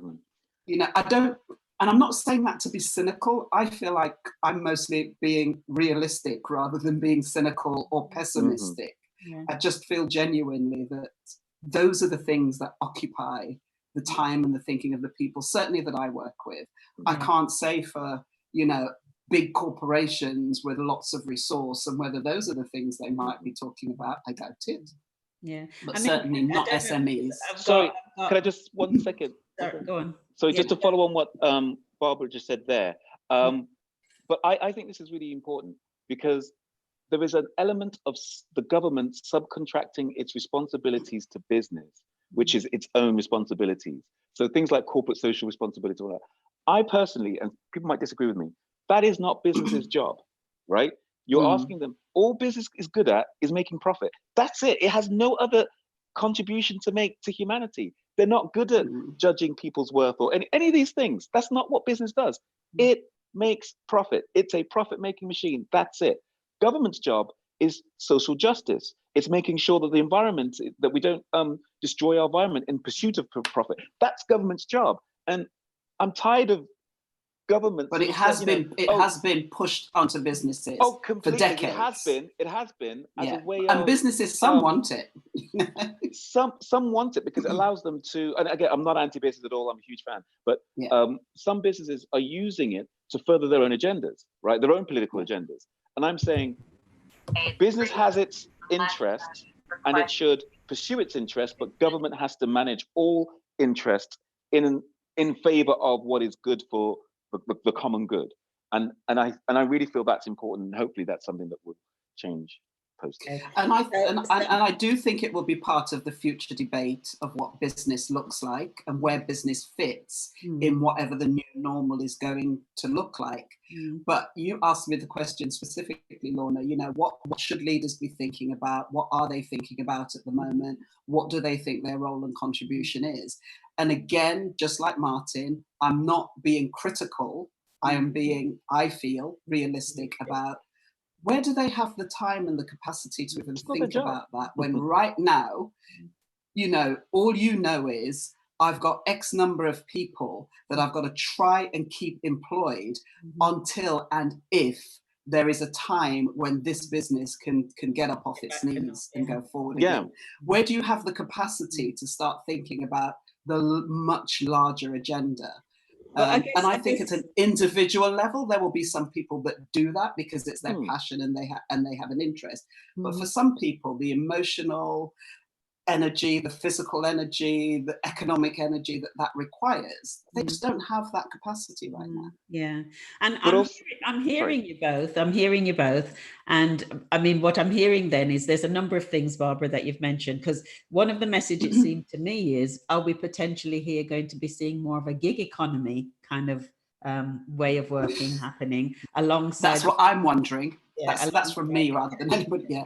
you know, and I'm not saying that to be cynical. I feel like I'm mostly being realistic rather than being cynical or pessimistic. I just feel genuinely that those are the things that occupy the time and the thinking of the people, certainly that I work with. I can't say for, you know, big corporations with lots of resource and whether those are the things they might be talking about. I doubt it. Yeah, but certainly not SMEs. Sorry, can I just 1 second? Sorry, go on. So just to follow on what Barbara just said there, but I think this is really important because there is an element of the government subcontracting its responsibilities to business, which is its own responsibilities. So things like corporate social responsibility. I personally, and people might disagree with me, that is not business's job, right? You're asking them, all business is good at is making profit. That's it. It has no other contribution to make to humanity. They're not good at judging people's worth or any of these things. That's not what business does. It makes profit. It's a profit-making machine. That's it. Government's job is social justice. It's making sure that the environment, that we don't destroy our environment in pursuit of profit. That's government's job. And I'm tired of government. But it has been pushed onto businesses for decades. It has been as a way and businesses, some want it. some want it because it allows them to, and again, I'm not anti-business at all, I'm a huge fan, but some businesses are using it to further their own agendas, right? Their own political agendas. And I'm saying business has its interests and it should pursue its interests, but government has to manage all interests in favor of what is good for the common good. And I really feel that's important. And hopefully that's something that would change. posted. Okay. And I do think it will be part of the future debate of what business looks like and where business fits in whatever the new normal is going to look like. But you asked me the question specifically, Lorna, you know, what should leaders be thinking about? What are they thinking about at the moment? What do they think their role and contribution is? And again, just like Martin, I'm not being critical. I am being, I feel, realistic about where do they have the time and the capacity to even think about that when right now, you know, all you know is I've got X number of people that I've got to try and keep employed until and if there is a time when this business can get up off its knees and go forward again. Where do you have the capacity to start thinking about the much larger agenda? And I think at an individual level, there will be some people that do that because it's their passion and they have an interest. But for some people, the emotional energy, the physical energy, the economic energy that requires, they just don't have that capacity right now. Yeah, and But I'm hearing you both. I'm hearing you both, and I mean, what I'm hearing then is there's a number of things, Barbara, that you've mentioned. Because one of the messages it seemed to me is, are we potentially here going to be seeing more of a gig economy kind of way of working happening alongside? That's what I'm wondering. That's from me rather than anybody.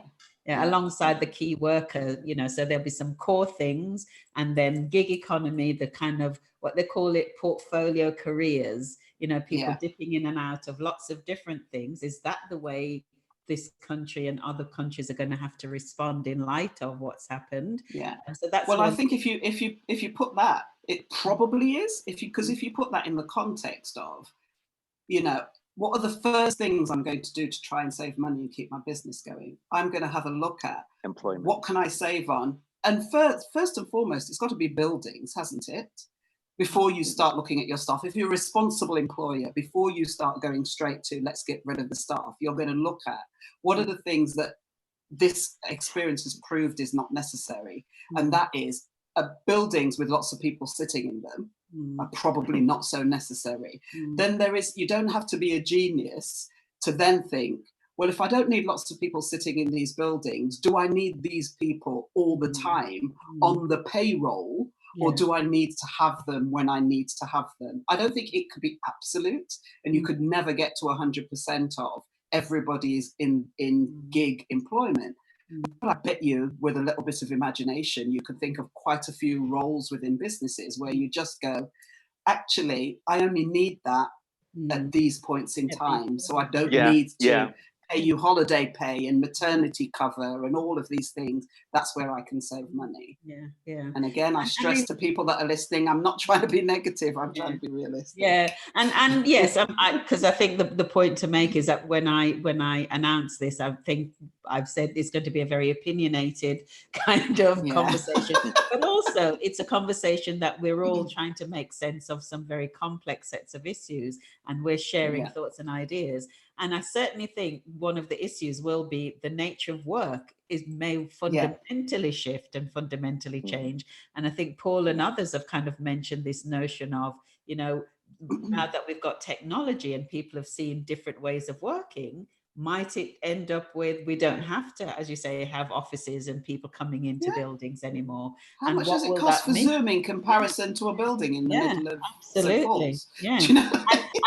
Yeah, alongside the key worker, you know, so there'll be some core things and then gig economy, the kind of what they call it portfolio careers, you know, people dipping in and out of lots of different things. Is that the way this country and other countries are going to have to respond in light of what's happened? Yeah. And so that's I think if you put that, it probably is, if you put that in the context of, you know, what are the first things I'm going to do to try and save money and keep my business going? I'm going to have a look at employment. What can I save on? And first and foremost, it's got to be buildings, hasn't it? Before you start looking at your staff, if you're a responsible employer, before you start going straight to let's get rid of the staff, you're going to look at what are the things that this experience has proved is not necessary. And that is buildings with lots of people sitting in them are probably not so necessary. Then you don't have to be a genius to then think, well, if I don't need lots of people sitting in these buildings, do I need these people all the time on the payroll? Or do I need to have them when I need to have them? I don't think it could be absolute, and you could never get to 100% of everybody is in gig employment. But I bet you, with a little bit of imagination, you could think of quite a few roles within businesses where you just go, actually, I only need that at these points in time. So I don't need to pay you holiday pay and maternity cover and all of these things. That's where I can save money. And again, I stress to people that are listening, I'm not trying to be negative. I'm trying to be realistic. And yes, because I think the point to make is that when I announce this, I think I've said it's going to be a very opinionated kind of conversation, but also it's a conversation that we're all trying to make sense of some very complex sets of issues, and we're sharing thoughts and ideas. And I certainly think one of the issues will be the nature of work may fundamentally shift and fundamentally change. And I think Paul and others have kind of mentioned this notion of, you know, now that we've got technology and people have seen different ways of working, might it end up with, we don't have to, as you say, have offices and people coming into buildings anymore? How much does it cost for Zoom in comparison to a building in the middle of St. Paul's? You know?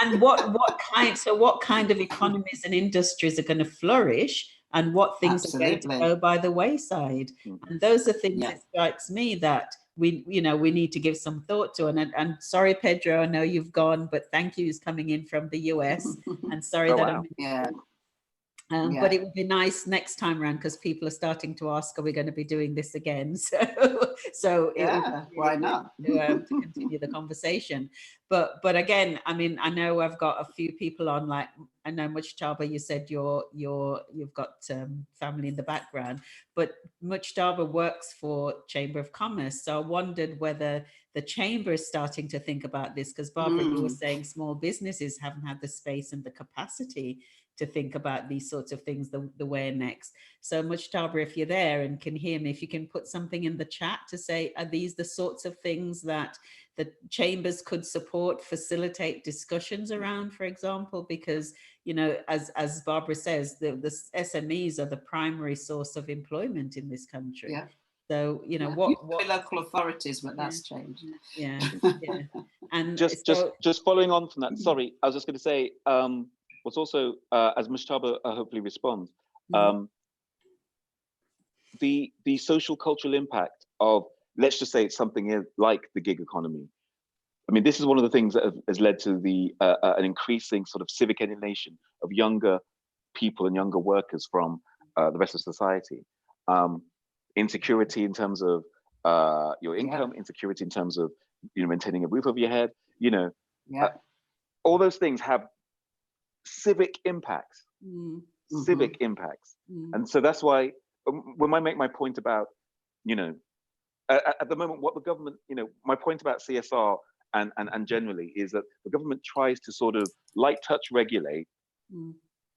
And what kind of economies and industries are going to flourish, and what things are going to go by the wayside? And those are things that strikes me that we need to give some thought to. And sorry, Pedro, I know you've gone, but thank you is coming in from the US. And sorry but it would be nice next time around, because people are starting to ask, are we going to be doing this again? So why not to continue the conversation. But again, I mean, I know I've got a few people on, like, I know Mujtaba, you said you've got family in the background, but Mujtaba works for Chamber of Commerce. So I wondered whether the Chamber is starting to think about this, because Barbara, you were saying small businesses haven't had the space and the capacity to think about these sorts of things the way next. So Mujtaba, if you're there and can hear me, if you can put something in the chat to say, are these the sorts of things that the chambers could support, facilitate discussions around, for example? Because, you know, as Barbara says, the SMEs are the primary source of employment in this country. Yeah. So, you know, What what local authorities, but that's changed. Yeah, yeah. And just following on from that. Sorry, I was just going to say, what's also as Mushtaba hopefully responds, the social cultural impact of, let's just say it's something like the gig economy. I mean, this is one of the things that has led to an increasing sort of civic alienation of younger people and younger workers from the rest of society. Insecurity in terms of your income, insecurity in terms of, you know, maintaining a roof over your head, you know, all those things have civic impacts, civic impacts. And so that's why when I make my point about, you know, at the moment, what the government, you know, my point about CSR and generally is that the government tries to sort of light touch regulate,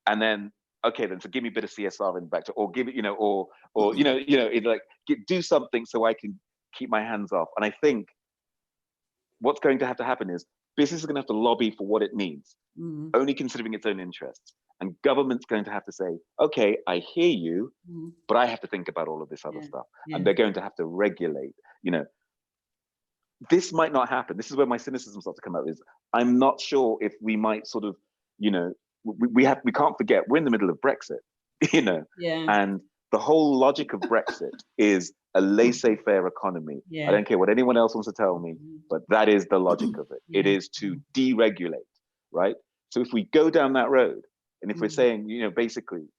and then, okay, then so give me a bit of CSR in back to, or give it, you know, or it like do something so I can keep my hands off. And I think what's going to have to happen is business is going to have to lobby for what it needs, only considering its own interests. And government's going to have to say, okay, I hear you, but I have to think about all of this other stuff. And they're going to have to regulate, you know. This might not happen. This is where my cynicism starts to come out, is I'm not sure if we might sort of, you know, we can't forget we're in the middle of Brexit, you know, and the whole logic of Brexit is a laissez-faire economy. I don't care what anyone else wants to tell me, but that is the logic of it. It is to deregulate, right? So if we go down that road, and if we're saying, you know, basically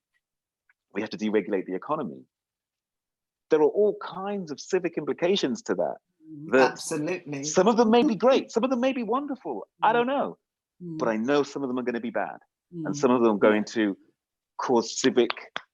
we have to deregulate the economy, there are all kinds of civic implications to that. Absolutely. Some of them may be great, some of them may be wonderful. I don't know, but I know some of them are going to be bad, and some of them are going to cause civic,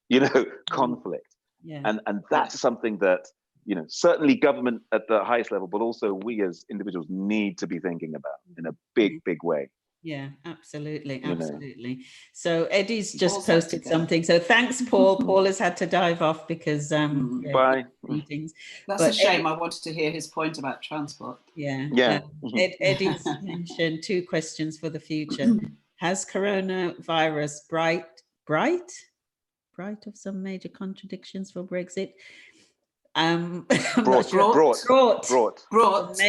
you know, conflict. And that's something that, you know, certainly government at the highest level, but also we as individuals need to be thinking about in a big way. Yeah, absolutely, absolutely. So Eddie's just posted something. So thanks, Paul. Paul has had to dive off because bye meetings. That's a shame. I wanted to hear his point about transport. Eddie's mentioned 2 questions for the future. Has coronavirus bright of some major contradictions for Brexit? Brought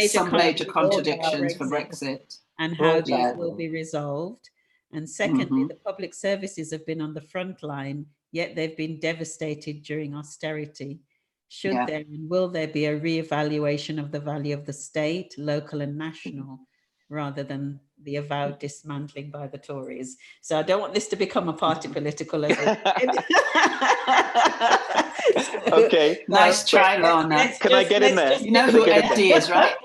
some major contradictions for Brexit, and how these will be resolved. And secondly, the public services have been on the front line, yet they've been devastated during austerity. Should there and will there be a reevaluation of the value of the state, local and national, rather than the avowed dismantling by the Tories? So I don't want this to become a party political. Okay. Nice try, Lorna. Can I get in there? You know who Eddie is, right?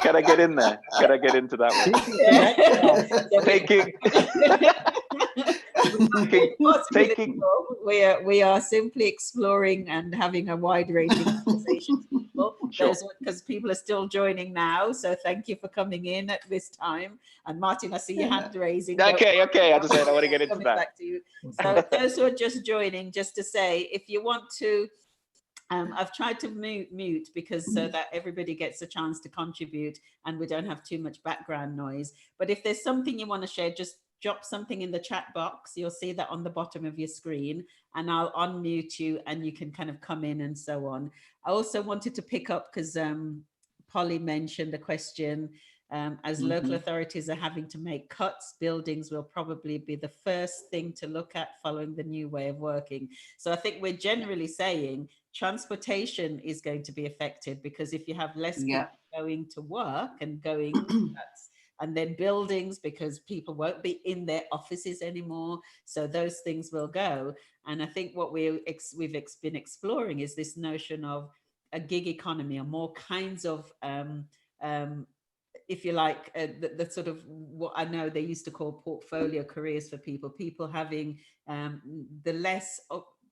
Can I get in there? Can I get into that one? We are simply exploring and having a wide ranging conversation with people, because people are still joining now. So thank you for coming in at this time. And Martin, I see your hand raising. Okay. I just said I want to get into that. Back to you. So those who are just joining, just to say, if you want to, I've tried to mute because so that everybody gets a chance to contribute and we don't have too much background noise. But if there's something you want to share, just drop something in the chat box. You'll see that on the bottom of your screen, and I'll unmute you and you can kind of come in and so on. I also wanted to pick up because Polly mentioned a question. As local authorities are having to make cuts, buildings will probably be the first thing to look at following the new way of working. So I think we're generally saying transportation is going to be affected, because if you have less people going to work and going, and then buildings, because people won't be in their offices anymore. So those things will go. And I think what we've been exploring is this notion of a gig economy, or more kinds of if you like, the sort of what I know they used to call portfolio careers for people having the less,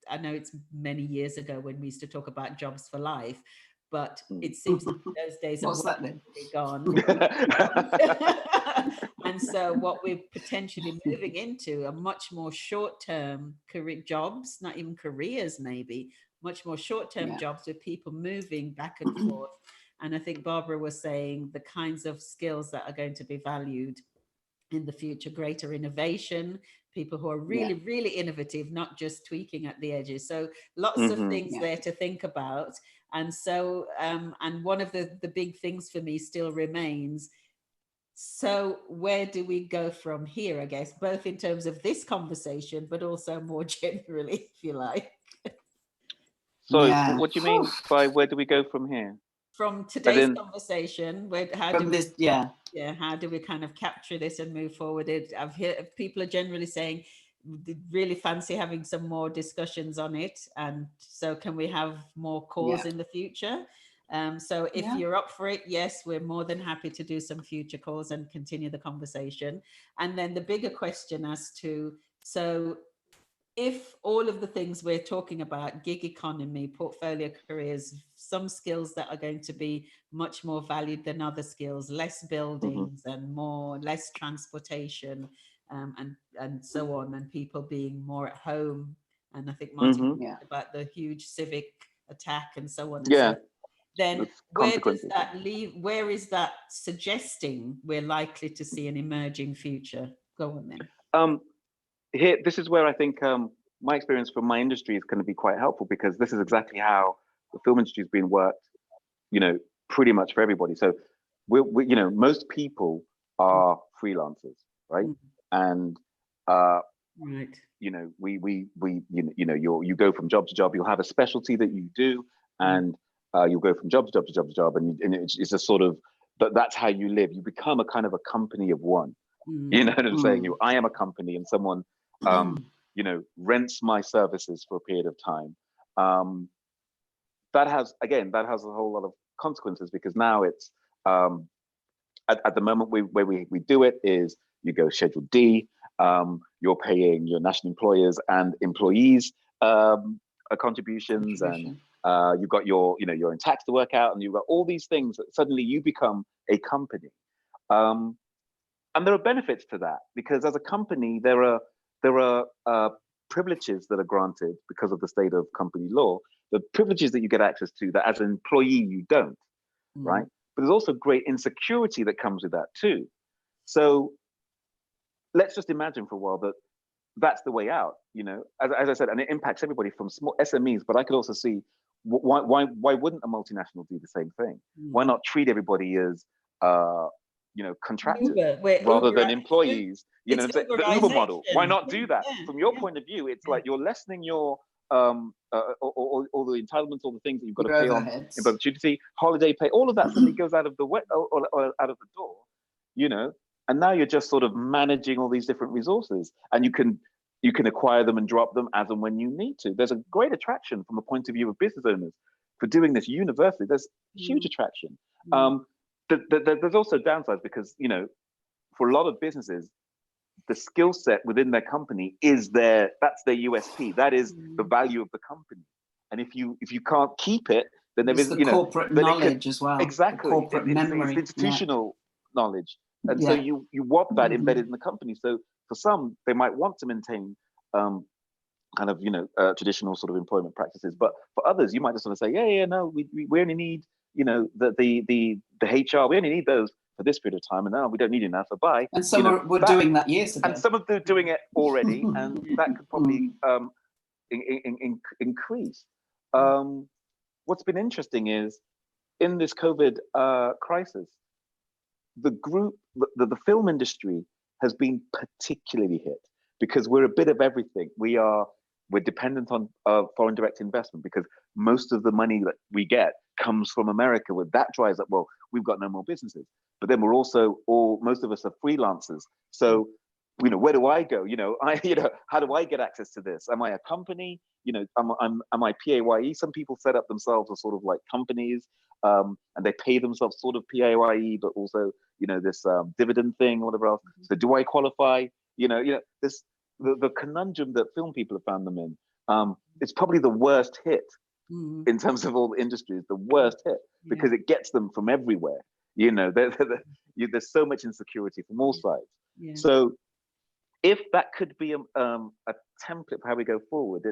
I know it's many years ago when we used to talk about jobs for life, but it seems that those days are gone. And so what we're potentially moving into are much more short-term career jobs, not even careers, maybe much more short-term jobs with people moving back and forth. And I think Barbara was saying the kinds of skills that are going to be valued in the future, greater innovation, people who are really, really innovative, not just tweaking at the edges. So lots of things there to think about. And so, and one of the big things for me still remains, so where do we go from here, I guess, both in terms of this conversation, but also more generally, if you like. So what do you mean by where do we go from here? From today's conversation, how do we kind of capture this and move forward? I've heard people are generally saying really fancy having some more discussions on it, and so can we have more calls in the future? So if you're up for it, yes, we're more than happy to do some future calls and continue the conversation. And then the bigger question as to, so if all of the things we're talking about, gig economy, portfolio careers, some skills that are going to be much more valued than other skills, less buildings and less transportation, and so on, and people being more at home. And I think Martin talked about the huge civic attack and so on. And so then where does that leave? Where is that suggesting we're likely to see an emerging future? Go on then. Here, this is where I think my experience from my industry is going to be quite helpful, because this is exactly how the film industry has been worked, pretty much for everybody. So we most people are freelancers, right? And you go from job to job. You'll have a specialty that you do, and you'll go from job to job to job to job, and it's a sort of, that's how you live. You become a kind of a company of one. You know what I'm saying? I am a company, and someone rents my services for a period of time. That has a whole lot of consequences, because now it's at the moment where we do it is you go Schedule D. You're paying your national employers and employees contributions, and you've got your own tax to work out, and you've got all these things that suddenly you become a company. And there are benefits to that, because as a company, there are privileges that are granted because of the state of company law, the privileges that you get access to that as an employee you don't, right? But there's also great insecurity that comes with that too. So let's just imagine for a while that that's the way out, as I said, and it impacts everybody from small SMEs, but I could also see why wouldn't a multinational do the same thing? Why not treat everybody as contractors rather than employees? You know, the Uber model. Why not do that? From your point of view, it's like you're lessening your all the entitlements, all the things that you've got to pay on in perpetuity, holiday pay, all of that suddenly goes out of the way, or out of the door, and now you're just sort of managing all these different resources, and you can acquire them and drop them as and when you need to. There's a great attraction from the point of view of business owners for doing this universally. There's huge attraction. There's also downsides, because for a lot of businesses, the skill set within their company is that's their USP. That is the value of the company. And if you can't keep it, then there is the corporate knowledge as well. Exactly, the corporate memory, it's institutional knowledge, and so you want that embedded in the company. So for some, they might want to maintain kind of traditional sort of employment practices, but for others, you might just want to say, no, we only need the HR, we only need those for this period of time, and now we don't need enough. So bye. And some were doing that years ago, and some of them doing it already, and that could probably increase. What's been interesting is in this COVID crisis, the film industry has been particularly hit, because we're a bit of everything. We're dependent on foreign direct investment, because most of the money that we get comes from America. With that drives up, well, we've got no more businesses. But then we're also most of us are freelancers. So, where do I go? How do I get access to this? Am I a company? Am I PAYE? Some people set up themselves as sort of like companies, and they pay themselves sort of PAYE, but also this dividend thing or whatever else. So do I qualify? This the conundrum that film people have found them in. It's probably the worst hit in terms of all the industries, the worst hit, because it gets them from everywhere. There's so much insecurity from all sides. So if that could be a template for how we go forward,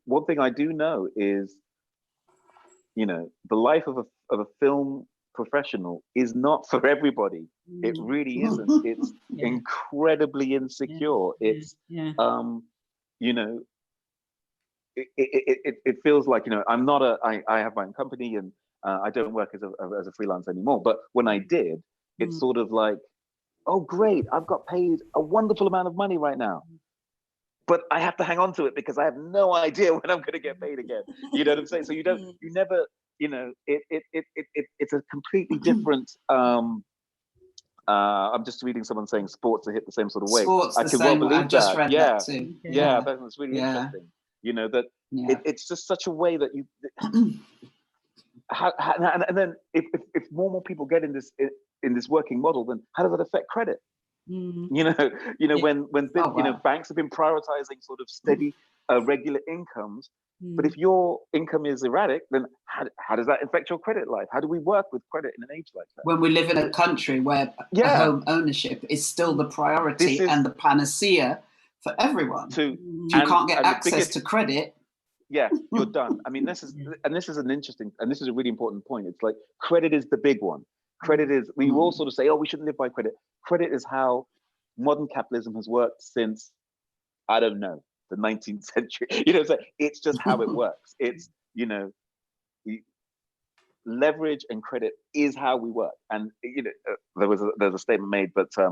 one thing I do know is, the life of a film professional is not for everybody. It really isn't. It's incredibly insecure. It's you know, it feels like, you know, I'm not I have my own company, and I don't work as a freelance anymore. But when I did, it's sort of like, oh great, I've got paid a wonderful amount of money right now, but I have to hang on to it because I have no idea when I'm going to get paid again. You know what I'm saying? So you never, you know, it's a completely different. I'm just reading someone saying sports are hit the same sort of way. Sports I the can well same way. believe I've just that. read that too. Yeah, that's really interesting. You know, that it's just such a way that you. And then if more and more people get in this working model, then how does that affect credit? You know, when you know, banks have been prioritizing sort of steady, regular incomes. But if your income is erratic, then how does that affect your credit life? How do we work with credit in an age like that? When we live in a country where home ownership is still the priority and the panacea for everyone. If you can't get access to credit, you're done. I mean, this is an interesting, and this is a really important point. It's like credit is the big one. Credit is, we all sort of say, oh, we shouldn't live by credit. Credit is how modern capitalism has worked since, I don't know, the 19th century. You know, it's just how it works. It's, you know, leverage and credit is how we work. And, you know, there's a statement made, but I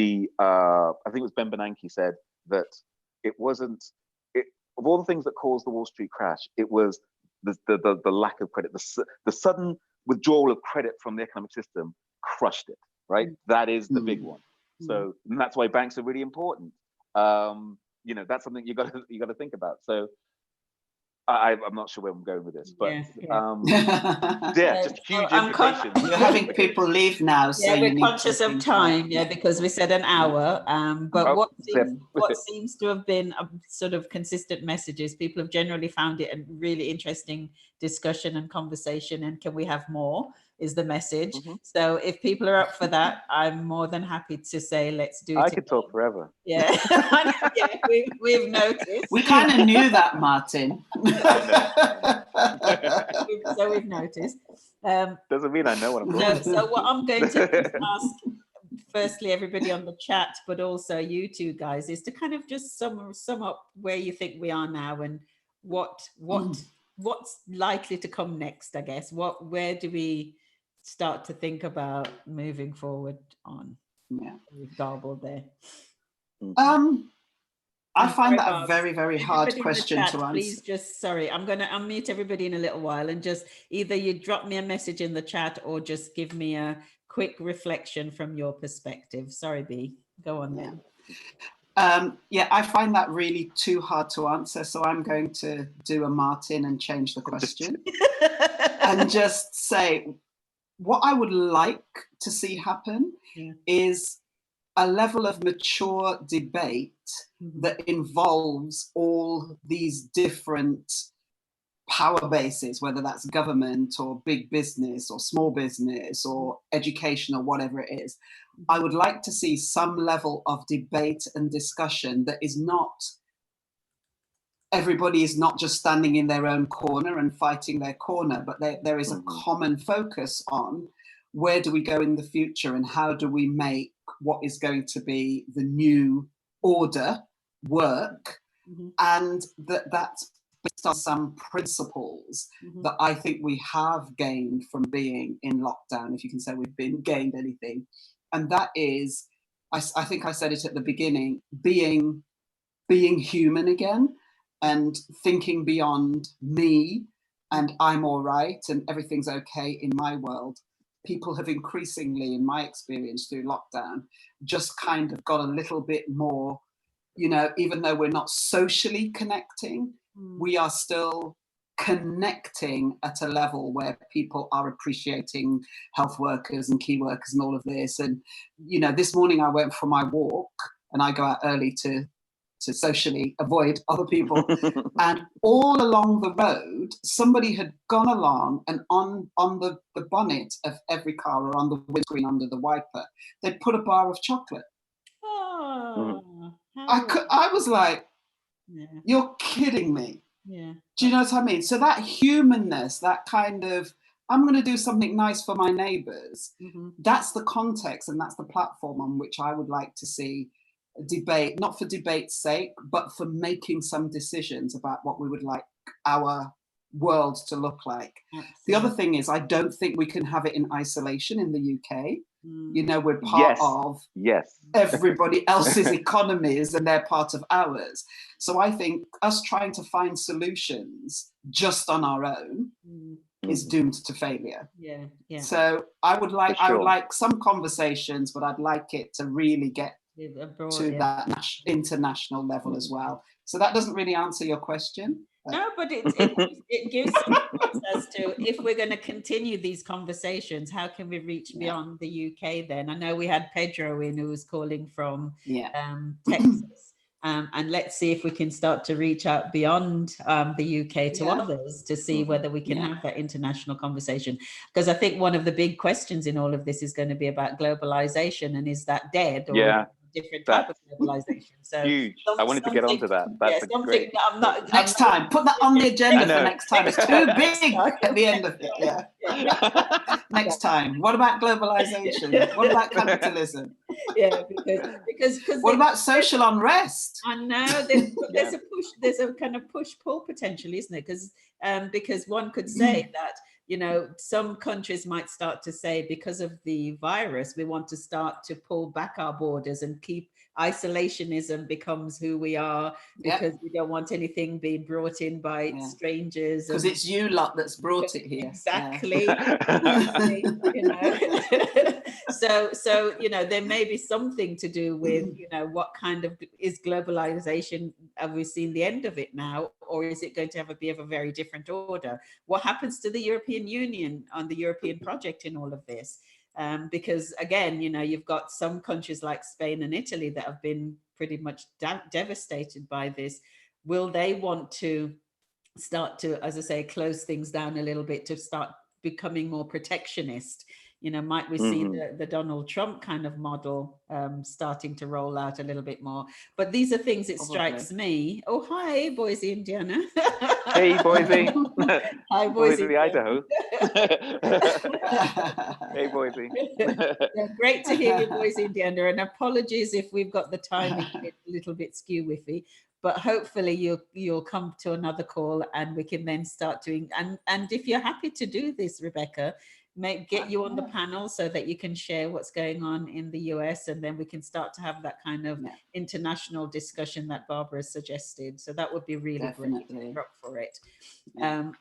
think it was Ben Bernanke said that it wasn't, of all the things that caused the Wall Street crash, it was the lack of credit, the sudden withdrawal of credit from the economic system crushed it, right? That is the big one. So and that's why banks are really important. You know, that's something you got to think about. So I'm not sure where I'm going with this, but just huge implications. You're having people leave now, so we're conscious of time, because we said an hour. But what seems to have been a sort of consistent messages, people have generally found it a really interesting discussion and conversation, and can we have more is the message. So if people are up for that, I'm more than happy to say let's do it. I could talk forever. We've noticed. We kind of knew that, Martin. So we've noticed. Doesn't mean I know what I'm talking about. So what I'm going to ask, firstly, everybody on the chat, but also you two guys, is to kind of just sum up where you think we are now and what's likely to come next, I guess. Where do we start to think about moving forward on? We've garbled there. I find that a very, very hard question to answer. Please I'm going to unmute everybody in a little while, and just either you drop me a message in the chat or just give me a quick reflection from your perspective. Sorry, B, go on then. I find that really too hard to answer. So I'm going to do a Martin and change the question and just say what I would like to see happen is a level of mature debate that involves all these different power bases, whether that's government or big business or small business or education or whatever it is. I would like to see some level of debate and discussion that is not, everybody is not just standing in their own corner and fighting their corner, but there is a common focus on where do we go in the future and how do we make what is going to be the new order work, and that's based on some principles that I think we have gained from being in lockdown, if you can say we've gained anything. And that is, I think I said it at the beginning, being human again and thinking beyond me and I'm all right and everything's okay in my world. People have increasingly, in my experience through lockdown, just kind of got a little bit more, you know, even though we're not socially connecting, we are still connecting at a level where people are appreciating health workers and key workers and all of this. And, you know, this morning I went for my walk and I go out early to socially avoid other people. And all along the road, somebody had gone along and on the bonnet of every car or on the windscreen under the wiper, they'd put a bar of chocolate. Oh, I was like, you're kidding me. Yeah. Do you know what I mean? So that humanness, that kind of, I'm going to do something nice for my neighbours. Mm-hmm. That's the context and that's the platform on which I would like to see a debate, not for debate's sake, but for making some decisions about what we would like our world to look like. Absolutely. The other thing is, I don't think we can have it in isolation in the UK. You know, we're part of everybody else's economies and they're part of ours. So I think us trying to find solutions just on our own is doomed to failure. Yeah, yeah. So I would like For sure. I would like some conversations, but I'd like it to really get to that international level as well. So that doesn't really answer your question. No, but it gives some thoughts as to if we're going to continue these conversations, how can we reach beyond the UK then? I know we had Pedro in who was calling from Texas. And let's see if we can start to reach out beyond the UK to others to see whether we can have that international conversation. Because I think one of the big questions in all of this is going to be about globalization, and is that dead or different type of globalization? So huge. I wanted to get onto that. That's something great. Next time, put that on the agenda for next time. It's too big at the end of it. Yeah. Next time. What about globalization? What about capitalism? Yeah, because what about social unrest? I know there's a push. There's a kind of push-pull potential, isn't it? Because one could say that, you know, some countries might start to say, because of the virus, we want to start to pull back our borders and keep isolationism becomes who we are, because we don't want anything being brought in by strangers. Because it's you lot that's brought it here. Exactly. You know. So you know, there may be something to do with, you know, what kind of is globalization? Have we seen the end of it now, or is it going to be of a very different order? What happens to the European Union on the European project in all of this? Because again, you know, you've got some countries like Spain and Italy that have been pretty much devastated by this. Will they want to start to, as I say, close things down a little bit to start becoming more protectionist? You know, might we see the Donald Trump kind of model starting to roll out a little bit more? But these are things, it strikes me. Oh, hi, Boise, Indiana. Hey, Boise. Hi, Boise, Idaho. Hey, Boise. Yeah, great to hear you, Boise, Indiana. And apologies if we've got the timing a little bit skew-whiffy. But hopefully you'll come to another call and we can then start doing. And if you're happy to do this, Rebecca, get you on the panel so that you can share what's going on in the US, and then we can start to have that kind of international discussion that Barbara has suggested. So that would be really great if you're up for it.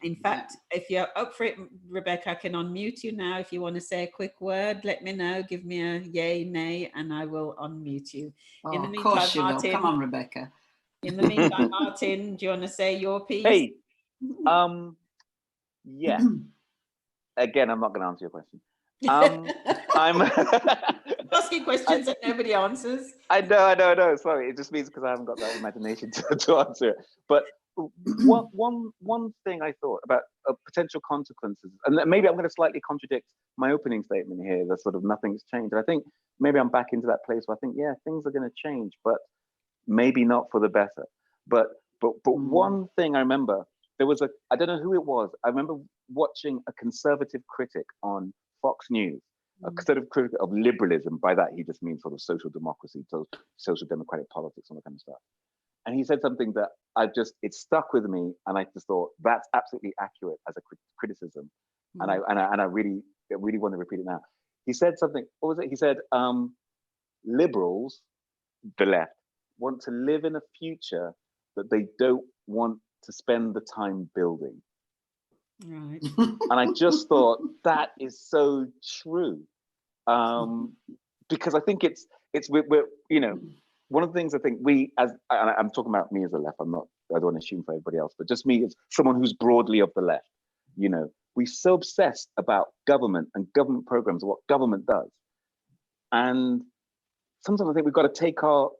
In fact, if you're up for it, Rebecca, I can unmute you now. If you want to say a quick word, let me know. Give me a yay, nay, and I will unmute you. In the meantime, of course you Martin, will. Come on, Rebecca. In the meantime, Martin, do you want to say your piece? Hey, yeah. Again, I'm not going to answer your question. I'm asking questions that nobody answers. I know. Sorry, it just means because I haven't got that imagination to answer it. But one thing I thought about potential consequences, and maybe I'm going to slightly contradict my opening statement here, that sort of nothing's changed. And I think maybe I'm back into that place where I think, yeah, things are going to change, but maybe not for the better. But one thing I remember, there was I don't know who it was. I remember watching a conservative critic on Fox News, a conservative critic of liberalism. By that, he just means sort of social democracy, social democratic politics, all that kind of stuff. And he said something that it stuck with me, and I just thought that's absolutely accurate as a criticism. And I really want to repeat it now. He said something. What was it? He said, liberals, the left, want to live in a future that they don't want to spend the time building. Right. And I just thought that is so true, because I think we're you know, one of the things I think I'm talking about me as a left. I don't want to assume for everybody else, but just me as someone who's broadly of the left. You know, we're so obsessed about government and government programs and what government does, and sometimes I think we've got to take our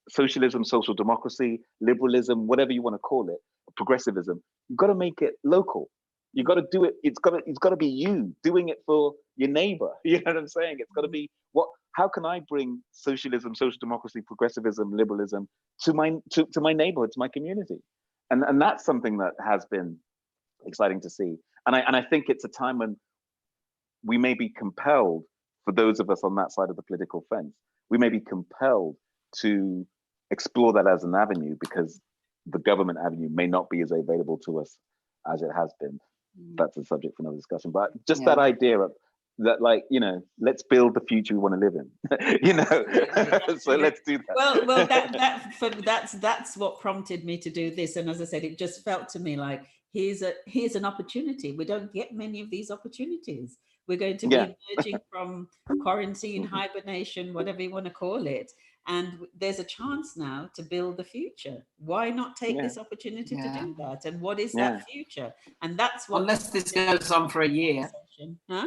socialism, social democracy, liberalism, whatever you want to call it, progressivism. You've got to make it local. You got to do it. It's got to be you doing it for your neighbor. You know what I'm saying? It's got to be how can I bring socialism, social democracy, progressivism, liberalism to my neighborhood, to my community? And that's something that has been exciting to see. And I think it's a time when we may be compelled, for those of us on that side of the political fence, we may be compelled to explore that as an avenue, because the government avenue may not be as available to us as it has been. That's a subject for another discussion. But just that idea of that, like, you know, let's build the future we want to live in. You know, so let's do that. Well, that's what prompted me to do this. And as I said, it just felt to me like here's an opportunity. We don't get many of these opportunities. We're going to be emerging from quarantine, hibernation, whatever you want to call it. And there's a chance now to build the future. Why not take this opportunity to do that? And what is that future? And that's what. Unless this goes on for a year. Huh?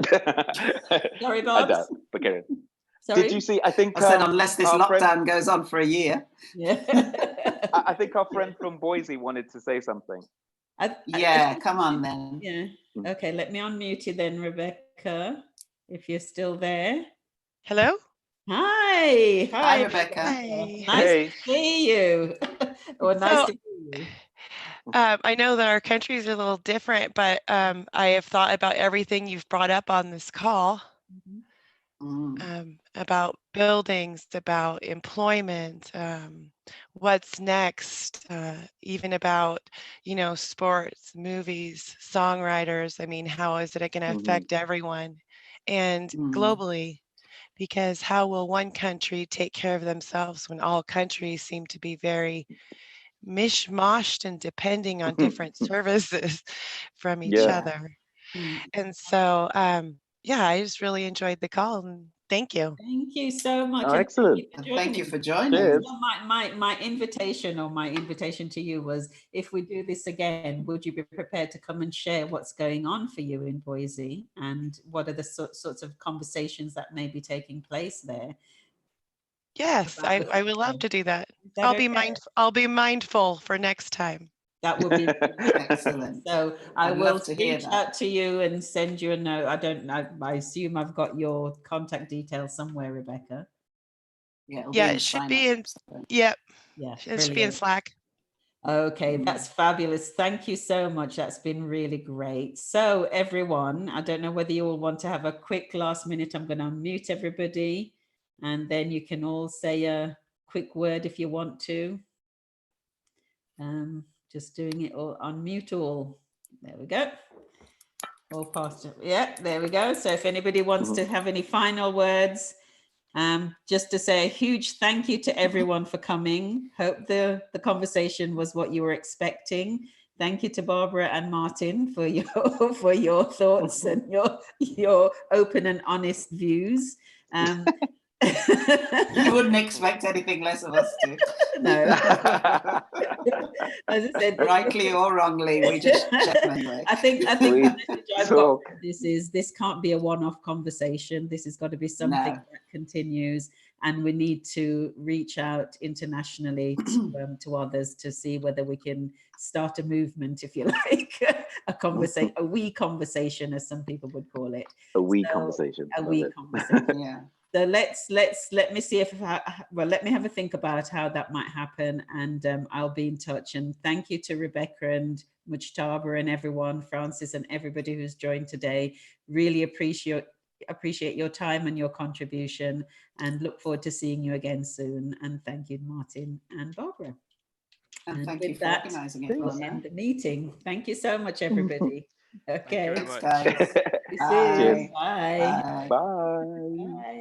Sorry, Bob. Okay. Sorry? Did you see? I think I said unless this lockdown goes on for a year. Yeah. I think our friend from Boise wanted to say something. Come on then. Yeah. Okay, let me unmute you then, Rebecca, if you're still there. Hello? Hi. Hi, Rebecca. Hi. Nice to see you. Or nice to see you. I know that our countries are a little different, but I have thought about everything you've brought up on this call. About buildings, about employment, what's next, even about, you know, sports, movies, songwriters. I mean, how is it going to affect everyone? And globally, because how will one country take care of themselves when all countries seem to be very mishmashed and depending on different services from each other? And so, I just really enjoyed the call, and thank you. Thank you so much. Oh, excellent. Thank you for joining. My invitation to you was, if we do this again, would you be prepared to come and share what's going on for you in Boise, and what are the sorts of conversations that may be taking place there? Yes, I would love to do that. I'll be mindful for next time. That would be excellent. So I will reach out to you and send you a note. I assume I've got your contact details somewhere, Rebecca. It should be in. Yep. Yeah, it should be in Slack. Okay, that's fabulous. Thank you so much. That's been really great. So everyone, I don't know whether you all want to have a quick last minute. I'm going to unmute everybody, and then you can all say a quick word if you want to. Just doing it all, unmute all. There we go. All past it. Yeah, there we go. So if anybody wants to have any final words, just to say a huge thank you to everyone for coming. Hope the conversation was what you were expecting. Thank you to Barbara and Martin for your thoughts and your open and honest views. You wouldn't expect anything less of us to. No. As I said, rightly or wrongly, we just check anyway. I think the message I've got from this can't be a one-off conversation. This has got to be something that continues, and we need to reach out internationally to others to see whether we can start a movement, if you like, a wee conversation, as some people would call it. A wee conversation. Yeah. So let me see let me have a think about how that might happen, and I'll be in touch. And thank you to Rebecca and Mujtaba and everyone, Francis and everybody who's joined today. Really appreciate your time and your contribution, and look forward to seeing you again soon. And thank you, Martin and Barbara. And thank you for organizing it. We'll end the meeting. Thank you so much, everybody. Okay. Thanks, guys. Bye. Bye. Bye.